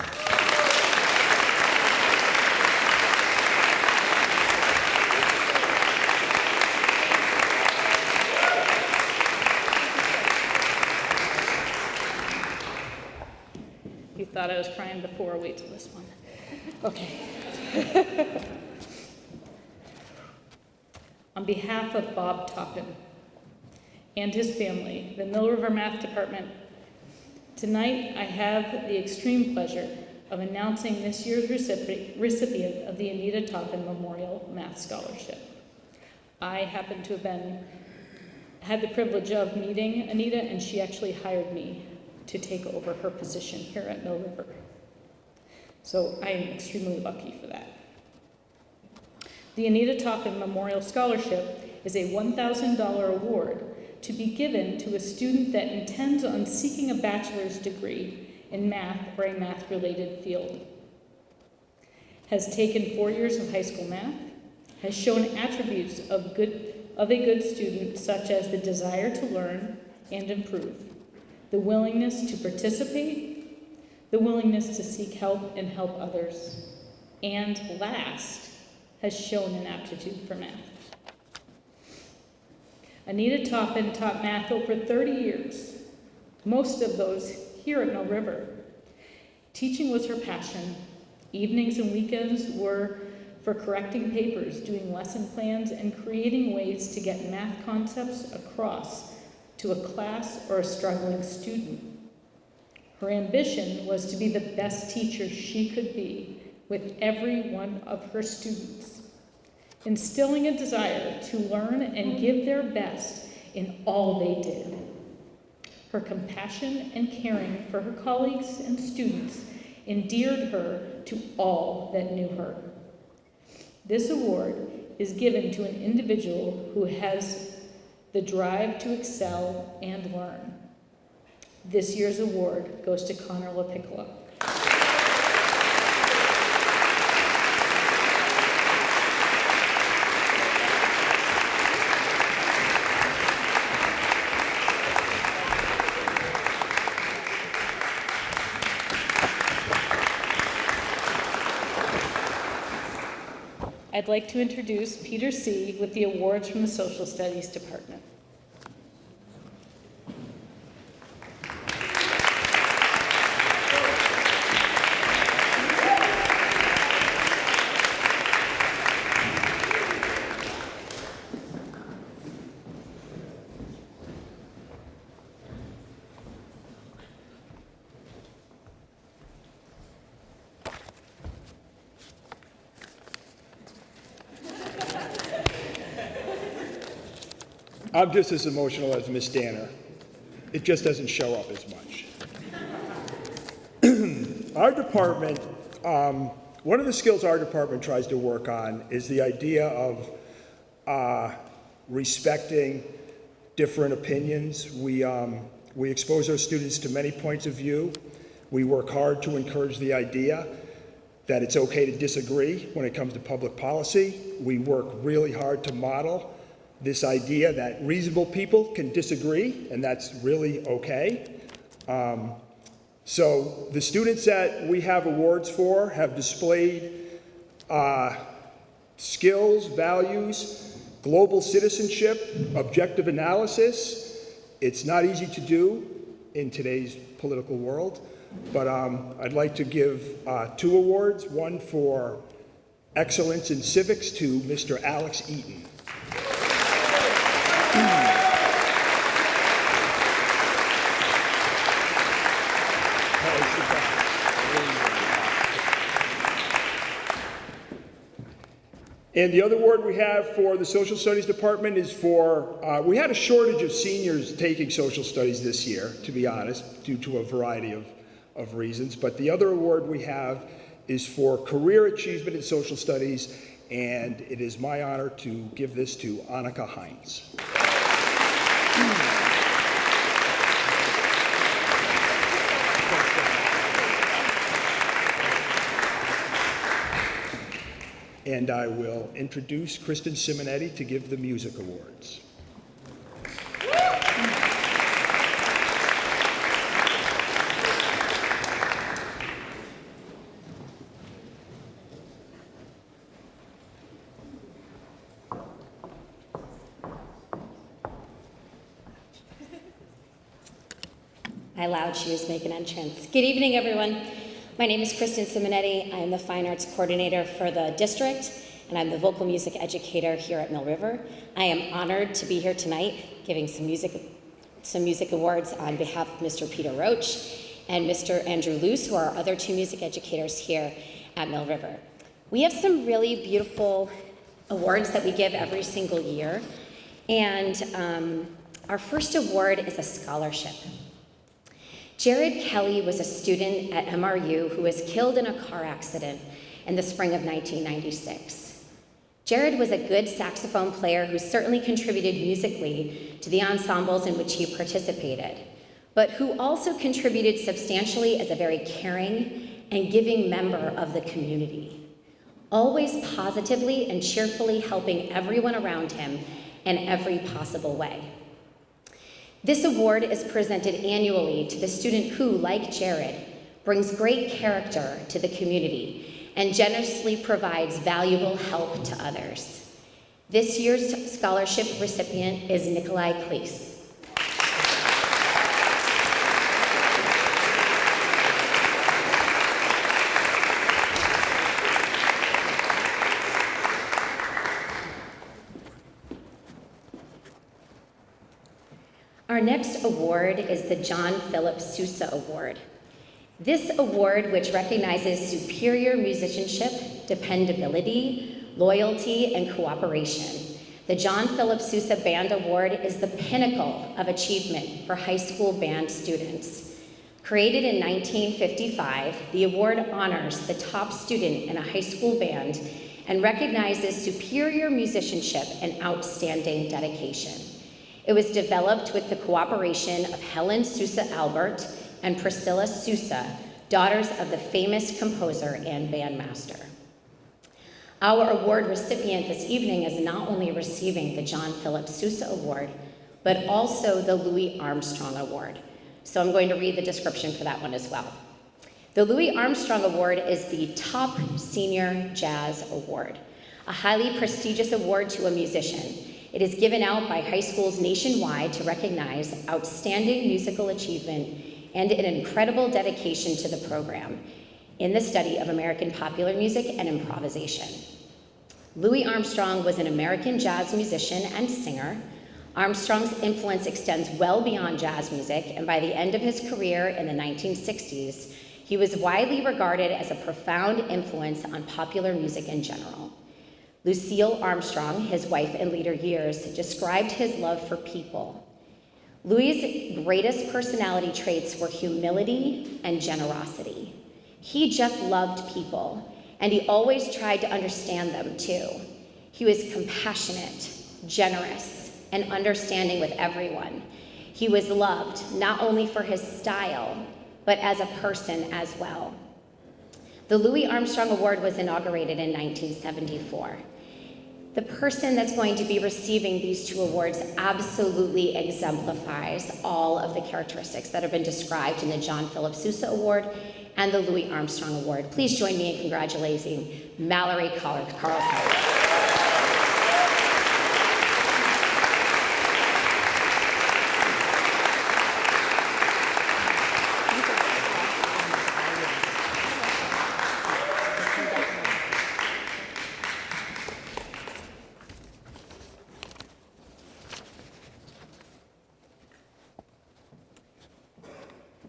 You thought I was crying before, wait till this one. Okay. On behalf of Bob Topham and his family, the Mill River Math Department Tonight, I have the extreme pleasure of announcing this year's recipient of the Anita Topham Memorial Math Scholarship. I happen to have had the privilege of meeting Anita, and she actually hired me to take over her position here at Mill River. So I am extremely lucky for that. The Anita Topham Memorial Scholarship is a $1,000 award to be given to a student that intends on seeking a bachelor's degree in math or a math-related field, has taken 4 years of high school math, has shown attributes of a good student such as the desire to learn and improve, the willingness to participate, the willingness to seek help and help others, and last, has shown an aptitude for math. Anita Topham taught math over 30 years, most of those here at Mill River. Teaching was her passion. Evenings and weekends were for correcting papers, doing lesson plans, and creating ways to get math concepts across to a class or a struggling student. Her ambition was to be the best teacher she could be with every one of her students, instilling a desire to learn and give their best in all they did. Her compassion and caring for her colleagues and students endeared her to all that knew her. This award is given to an individual who has the drive to excel and learn. This year's award goes to Connor LaPiccola. I'd like to introduce Peter C. with the awards from the Social Studies Department. I'm just as emotional as Miss Danner. It just doesn't show up as much. Our department, one of the skills our department tries to work on is the idea of respecting different opinions. We expose our students to many points of view. We work hard to encourage the idea that it's okay to disagree when it comes to public policy. We work really hard to model this idea that reasonable people can disagree, and that's really okay. So the students that we have awards for have displayed skills, values, global citizenship, objective analysis. It's not easy to do in today's political world, but I'd like to give 2 awards, one for excellence in civics to Mr. Alex Eaton. And the other award we have for the Social Studies Department is for, we had a shortage of seniors taking social studies this year, to be honest, due to a variety of reasons. But the other award we have is for career achievement in social studies, and it is my honor to give this to Annika Hines. And I will introduce Kristen Simonetti to give the music awards. My loud shoes make an entrance. Good evening, everyone. My name is Kristen Simonetti. I am the Fine Arts Coordinator for the district, and I'm the vocal music educator here at Mill River. I am honored to be here tonight giving some music awards on behalf of Mr. Peter Roach. and Mr. Andrew Luce, who are our other two music educators here at Mill River. We have some really beautiful awards that we give every single year, and our first award is a scholarship. Jared Kelly was a student at MRU who was killed in a car accident in the spring of 1996. Jared was a good saxophone player who certainly contributed musically to the ensembles in which he participated, but who also contributed substantially as a very caring and giving member of the community, always positively and cheerfully helping everyone around him in every possible way. This award is presented annually to the student who, like Jared, brings great character to the community and generously provides valuable help to others. This year's scholarship recipient is Nikolai Klees. Our next award is the John Philip Sousa Award. This award, which recognizes superior musicianship, dependability, loyalty, and cooperation. The John Philip Sousa Band Award is the pinnacle of achievement for high school band students. Created in 1955, the award honors the top student in a high school band and recognizes superior musicianship and outstanding dedication. It was developed with the cooperation of Helen Sousa Albert and Priscilla Sousa, daughters of the famous composer and bandmaster. Our award recipient this evening is not only receiving the John Philip Sousa Award, but also the Louis Armstrong Award. So I'm going to read the description for that one as well. The Louis Armstrong Award is the top senior jazz award, a highly prestigious award to a musician. It is given out by high schools nationwide to recognize outstanding musical achievement and an incredible dedication to the program in the study of American popular music and improvisation. Louis Armstrong was an American jazz musician and singer. Armstrong's influence extends well beyond jazz music, and by the end of his career in the 1960s, he was widely regarded as a profound influence on popular music in general. Lucille Armstrong, his wife in later years, described his love for people. Louis's greatest personality traits were humility and generosity. He just loved people, and he always tried to understand them too. He was compassionate, generous, and understanding with everyone. He was loved not only for his style, but as a person as well. The Louis Armstrong Award was inaugurated in 1974. The person that's going to be receiving these two awards absolutely exemplifies all of the characteristics that have been described in the John Philip Sousa Award and the Louis Armstrong Award. Please join me in congratulating Mallory Carlson.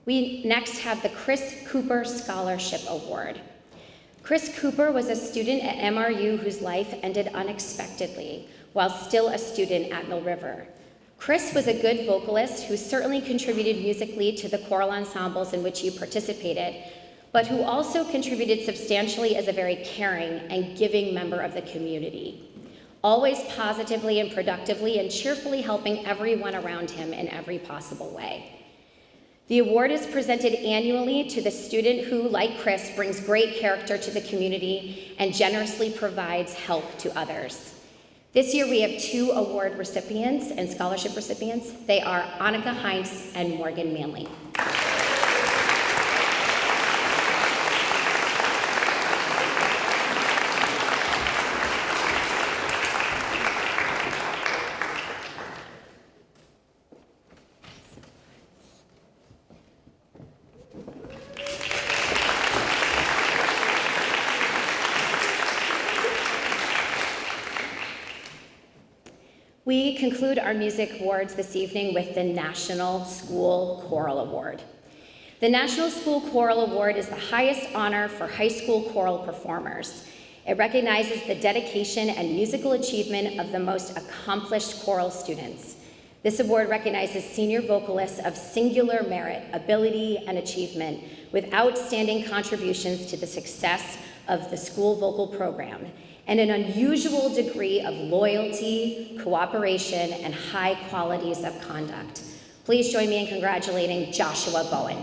We next have the Chris Cooper Scholarship Award. Chris Cooper was a student at MRU whose life ended unexpectedly while still a student at Mill River. Chris was a good vocalist who certainly contributed musically to the choral ensembles in which he participated, but who also contributed substantially as a very caring and giving member of the community, always positively and productively and cheerfully helping everyone around him in every possible way. The award is presented annually to the student who, like Chris, brings great character to the community and generously provides help to others. This year we have two award recipients and scholarship recipients. They are Annika Heinz and Morgan Manley. We conclude our music awards this evening with the National School Choral Award. The National School Choral Award is the highest honor for high school choral performers. It recognizes the dedication and musical achievement of the most accomplished choral students. This award recognizes senior vocalists of singular merit, ability, and achievement with outstanding contributions to the success of the school vocal program and an unusual degree of loyalty, cooperation, and high qualities of conduct. Please join me in congratulating Joshua Bowen.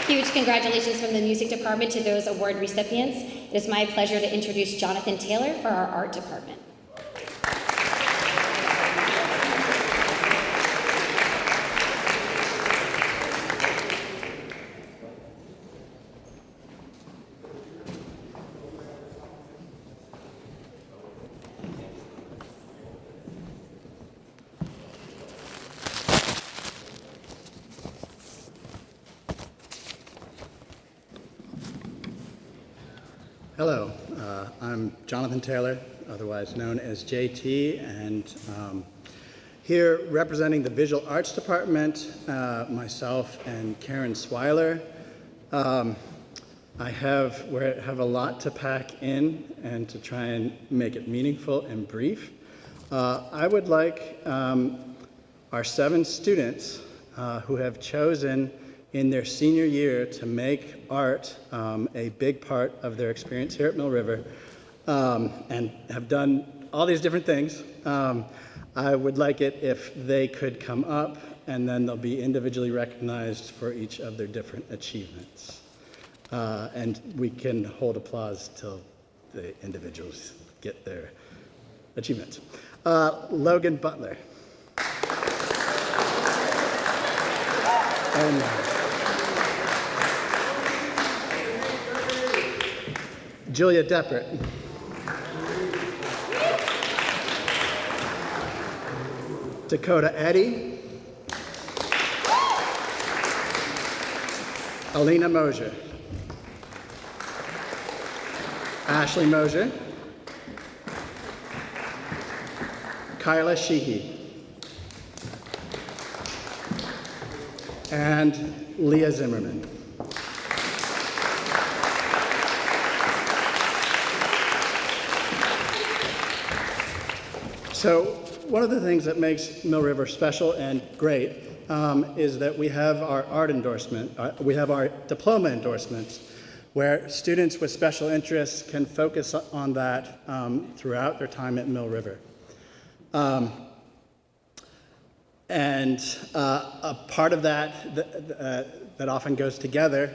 Huge congratulations from the music department to those award recipients. It is my pleasure to introduce Jonathan Taylor for our art department. Hello, I'm Jonathan Taylor, otherwise known as JT, and here representing the Visual Arts Department, myself and Karen Swiler. I have a lot to pack in and to try and make it meaningful and brief. I would like our 7 students who have chosen in their senior year to make art a big part of their experience here at Mill River, and have done all these different things. I would like it if they could come up, and then they'll be individually recognized for each of their different achievements. And we can hold applause till the individuals get their achievements. Logan Butler. And Julia Deppert. Dakota Eddy. Alina Mosier. Ashley Mosier. Kyla Sheehy. And Leah Zimmerman. So one of the things that makes Mill River special and great is that we have our art endorsement, we have our diploma endorsements, where students with special interests can focus on that throughout their time at Mill River. And a part of that that often goes together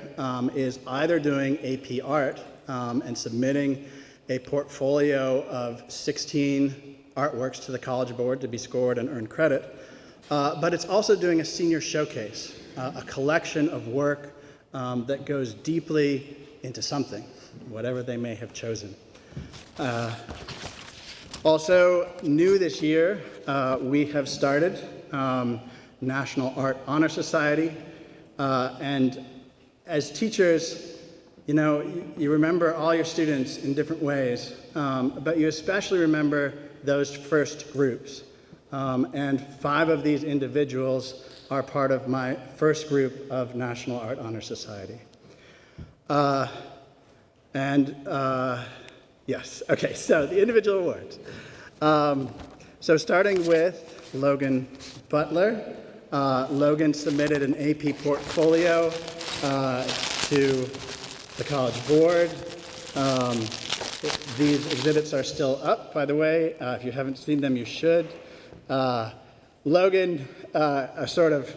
is either doing AP art and submitting a portfolio of 16 artworks to the College Board to be scored and earn credit, but it's also doing a senior showcase, a collection of work that goes deeply into something, whatever they may have chosen. Also new this year, we have started National Art Honor Society, and as teachers, you know, you remember all your students in different ways, but you especially remember those first groups. And 5 of these individuals are part of my first group of National Art Honor Society. Yes, okay, so the individual awards. So starting with Logan Butler. Logan submitted an AP portfolio to the College Board. These exhibits are still up, by the way. If you haven't seen them, you should. Logan, a sort of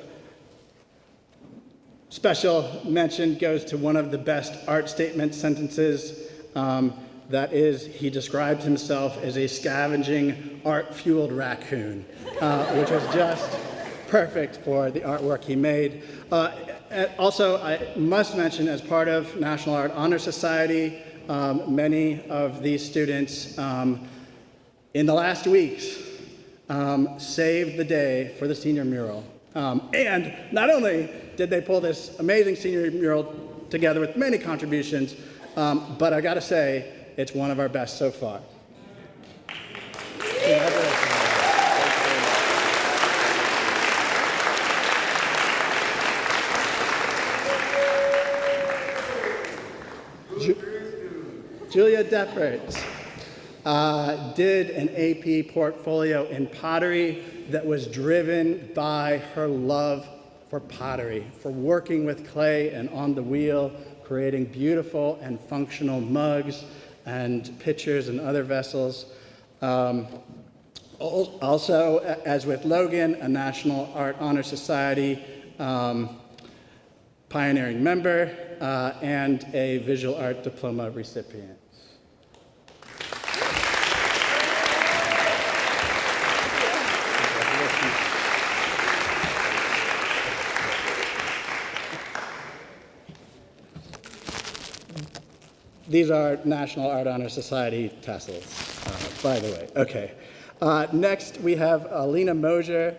special mention goes to one of the best art statement sentences. That is, he described himself as a scavenging, art-fueled raccoon, which was just perfect for the artwork he made. Also, I must mention, as part of National Art Honor Society, many of these students in the last weeks saved the day for the senior mural. And not only did they pull this amazing senior mural together with many contributions, but I gotta say, it's one of our best so far. Julia Depperts did an AP portfolio in pottery that was driven by her love for pottery, for working with clay and on the wheel, creating beautiful and functional mugs and pitchers and other vessels. Also, as with Logan, a National Art Honor Society pioneering member and a visual art diploma recipient. These are National Art Honor Society tassels, by the way. Okay. Next, we have Alina Mosier,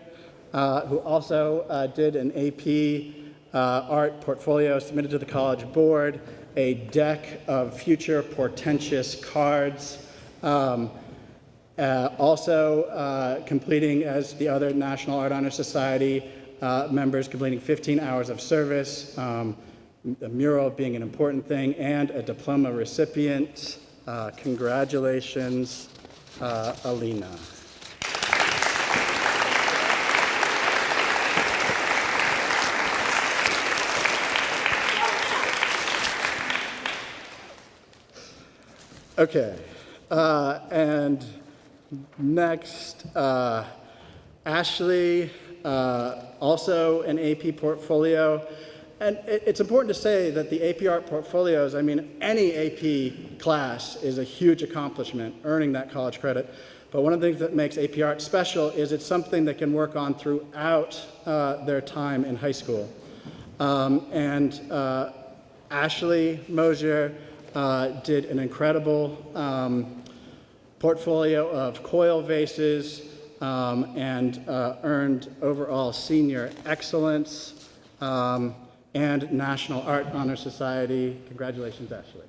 who also did an AP art portfolio submitted to the College Board, a deck of future portentous cards. Also completing, as the other National Art Honor Society members, completing 15 hours of service, a mural being an important thing, and a diploma recipient. Congratulations, Alina. Okay, and next, Ashley, also an AP portfolio. And it's important to say that the AP art portfolios, I mean, any AP class is a huge accomplishment, earning that college credit. But one of the things that makes AP art special is it's something they can work on throughout their time in high school. Ashley Mosier did an incredible portfolio of coil vases and earned overall senior excellence and National Art Honor Society. Congratulations, Ashley.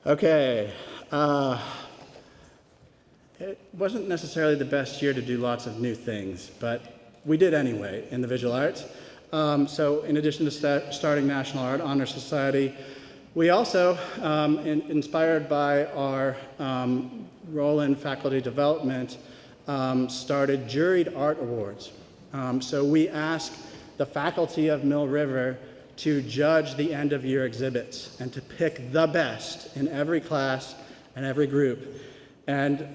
Okay. It wasn't necessarily the best year to do lots of new things, but we did anyway in the visual arts. So in addition to starting National Art Honor Society, we also, inspired by our Roland faculty development, started Juried Art Awards. So we asked the faculty of Mill River to judge the end of year exhibits and to pick the best in every class and every group. And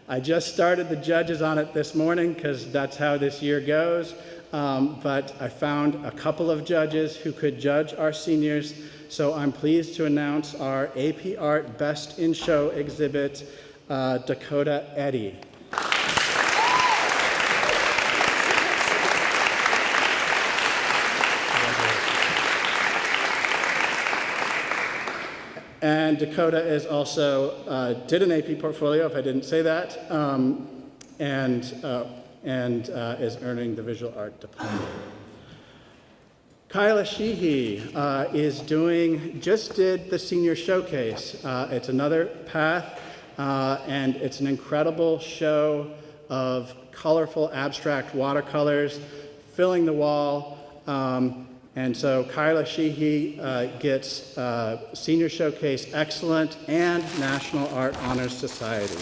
I just started the judges on it this morning because that's how this year goes. But I found a couple of judges who could judge our seniors. So I'm pleased to announce our AP Art Best in Show exhibit, Dakota Eddy. And Dakota is also did an AP portfolio, if I didn't say that, and is earning the visual art diploma. Kyla Sheehy just did the senior showcase. It's another path, and it's an incredible show of colorful abstract watercolors filling the wall. And so Kyla Sheehy gets Senior Showcase Excellent and National Art Honors Society.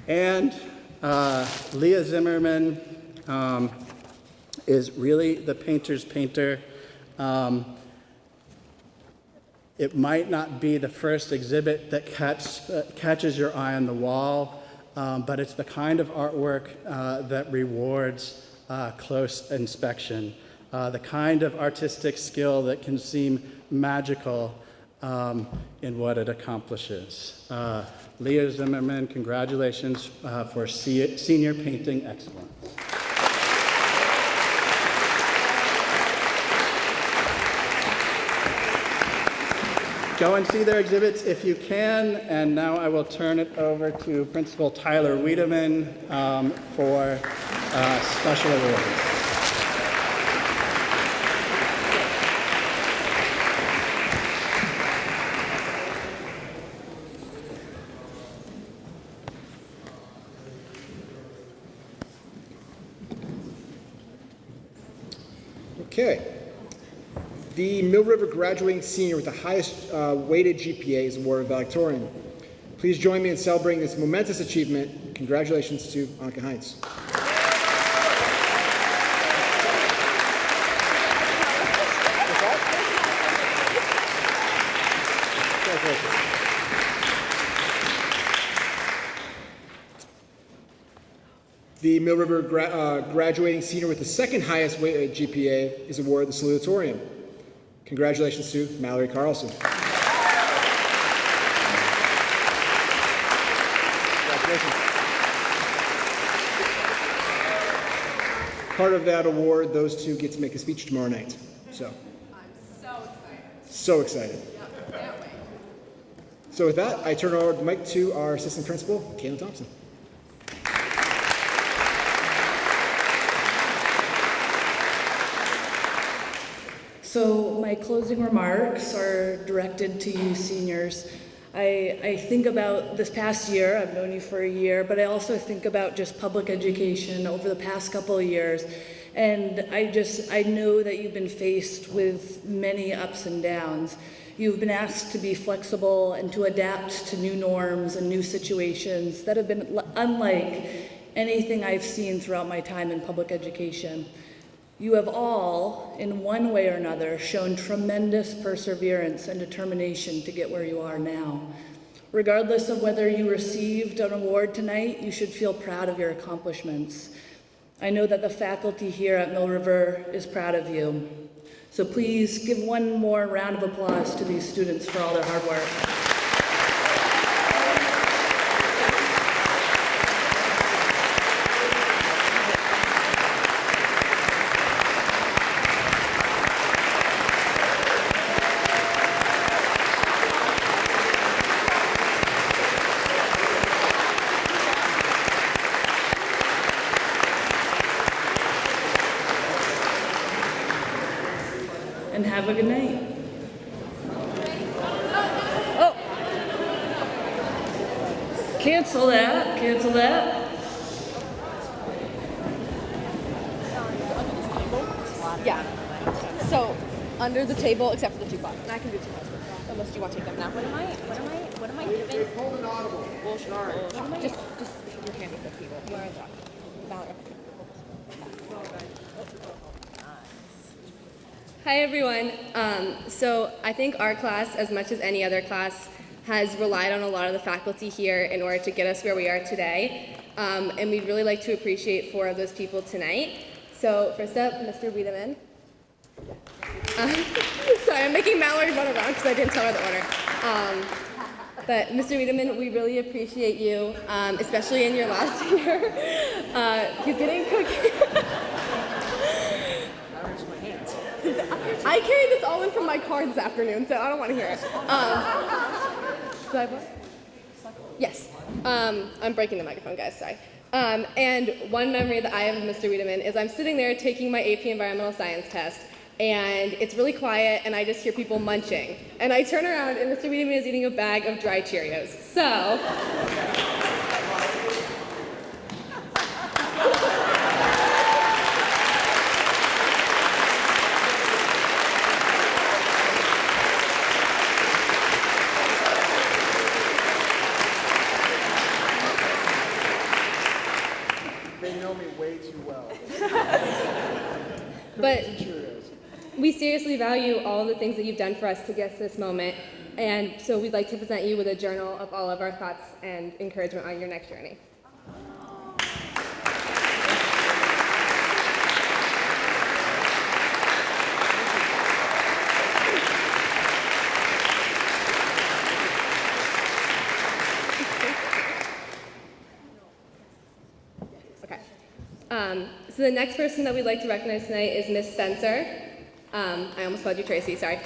And Leah Zimmerman is really the painter's painter. It might not be the first exhibit that catches your eye on the wall, but it's the kind of artwork that rewards close inspection, the kind of artistic skill that can seem magical in what it accomplishes. Leah Zimmerman, congratulations for senior painting excellence. Go and see their exhibits if you can, and now I will turn it over to Principal Tyler Wiedemann for special awards. Okay. The Mill River graduating senior with the highest weighted GPA is awarded valedictorian. Please join me in celebrating this momentous achievement. Congratulations to Annika Heinz. The Mill River graduating senior with the second highest weighted GPA is awarded the salutatorian. Congratulations to Mallory Carlson. Congratulations. Part of that award, those two get to make a speech tomorrow night. So. I'm so excited. So excited. Yep, can't wait. So with that, I turn over the mic to our assistant principal, Caitlin Thompson. So my closing remarks are directed to you seniors. I think about this past year, I've known you for a year, but I also think about just public education over the past couple of years. And I know that you've been faced with many ups and downs. You've been asked to be flexible and to adapt to new norms and new situations that have been unlike anything I've seen throughout my time in public education. You have all, in one way or another, shown tremendous perseverance and determination to get where you are now. Regardless of whether you received an award tonight, you should feel proud of your accomplishments. I know that the faculty here at Mill River is proud of you. So please give one more round of applause to these students for all their hard work. And have a good night. Oh! Cancel that, cancel that. Yeah. So, under the table, except for the 2 bucks. And I can do 2 bucks. Unless you want to take them now. What am I giving? Hold an audible. Just your hand with the people. Where is that? Valerie. Hi everyone. So I think our class, as much as any other class, has relied on a lot of the faculty here in order to get us where we are today. And we'd really like to appreciate 4 of those people tonight. So first up, Mr. Wiedemann. Sorry, I'm making Mallory run around because I didn't tell her the order. But Mr. Wiedemann, we really appreciate you, especially in your last year. He's getting cookies. I carried this all in from my car this afternoon, so I don't want to hear it. Do I what? Yes. I'm breaking the microphone, guys, sorry. And one memory that I have of Mr. Wiedemann is I'm sitting there taking my AP Environmental Science test, and it's really quiet, and I just hear people munching. And I turn around, and Mr. Wiedemann is eating a bag of dry Cheerios. So... But we seriously value all the things that you've done for us to get to this moment, and so we'd like to present you with a journal of all of our thoughts and encouragement on your next journey. So the next person that we'd like to recognize tonight is Miss Spencer. I almost called you Tracy, sorry.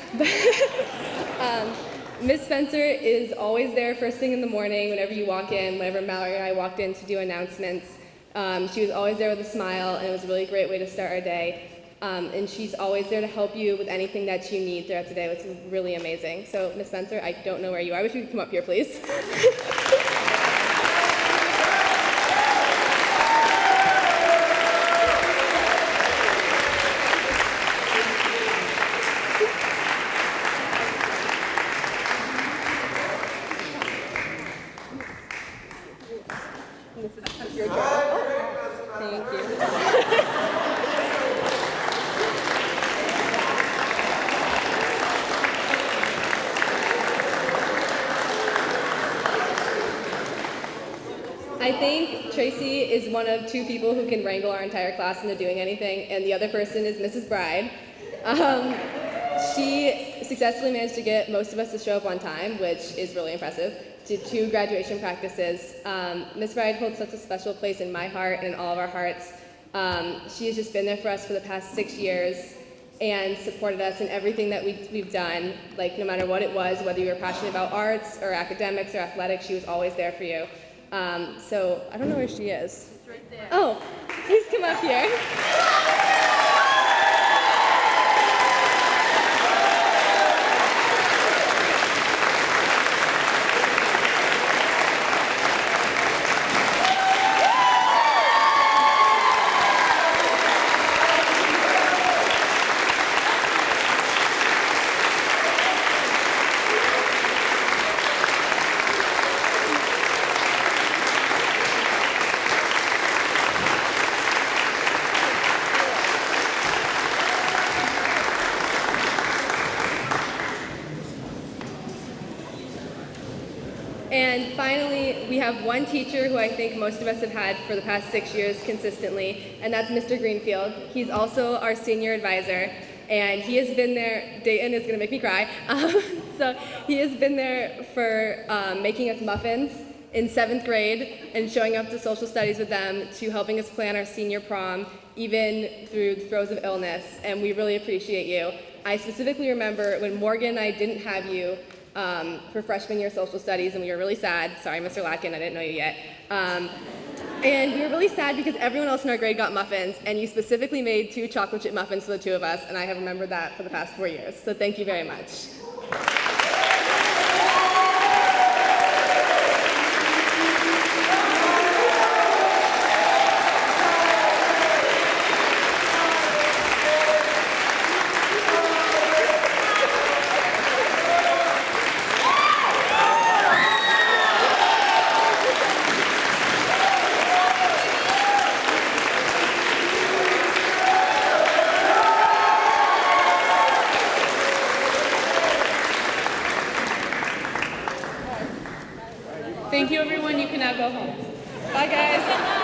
Miss Spencer is always there first thing in the morning whenever you walk in, whenever Mallory and I walked in to do announcements. She was always there with a smile, and it was a really great way to start our day. And she's always there to help you with anything that you need throughout the day, which is really amazing. So, Miss Spencer, I don't know where you are. I wish you could come up here, please. Thank you. I think Tracy is one of two people who can wrangle our entire class into doing anything, and the other person is Mrs. Bride. She successfully managed to get most of us to show up on time, which is really impressive, to 2 graduation practices. Miss Bride holds such a special place in my heart and in all of our hearts. She has just been there for us for the past 6 years and supported us in everything that we've done, like no matter what it was, whether you were passionate about arts or academics or athletics, she was always there for you. So I don't know where she is. She's right there. Oh, please come up here. And finally, we have one teacher who I think most of us have had for the past 6 years consistently, and that's Mr. Greenfield. He's also our senior advisor, and he has been there. Dayton is going to make me cry. So he has been there for making us muffins in 7th grade and showing up to social studies with them, to helping us plan our senior prom, even through the throes of illness, and we really appreciate you. I specifically remember when Morgan and I didn't have you for freshman year social studies, and we were really sad. Sorry, Mr. Latkin, I didn't know you yet. And we were really sad because everyone else in our grade got muffins, and you specifically made 2 chocolate chip muffins for the 2 of us, and I have remembered that for the past 4 years. So thank you very much. Thank you, everyone. You can now go home. Bye, guys.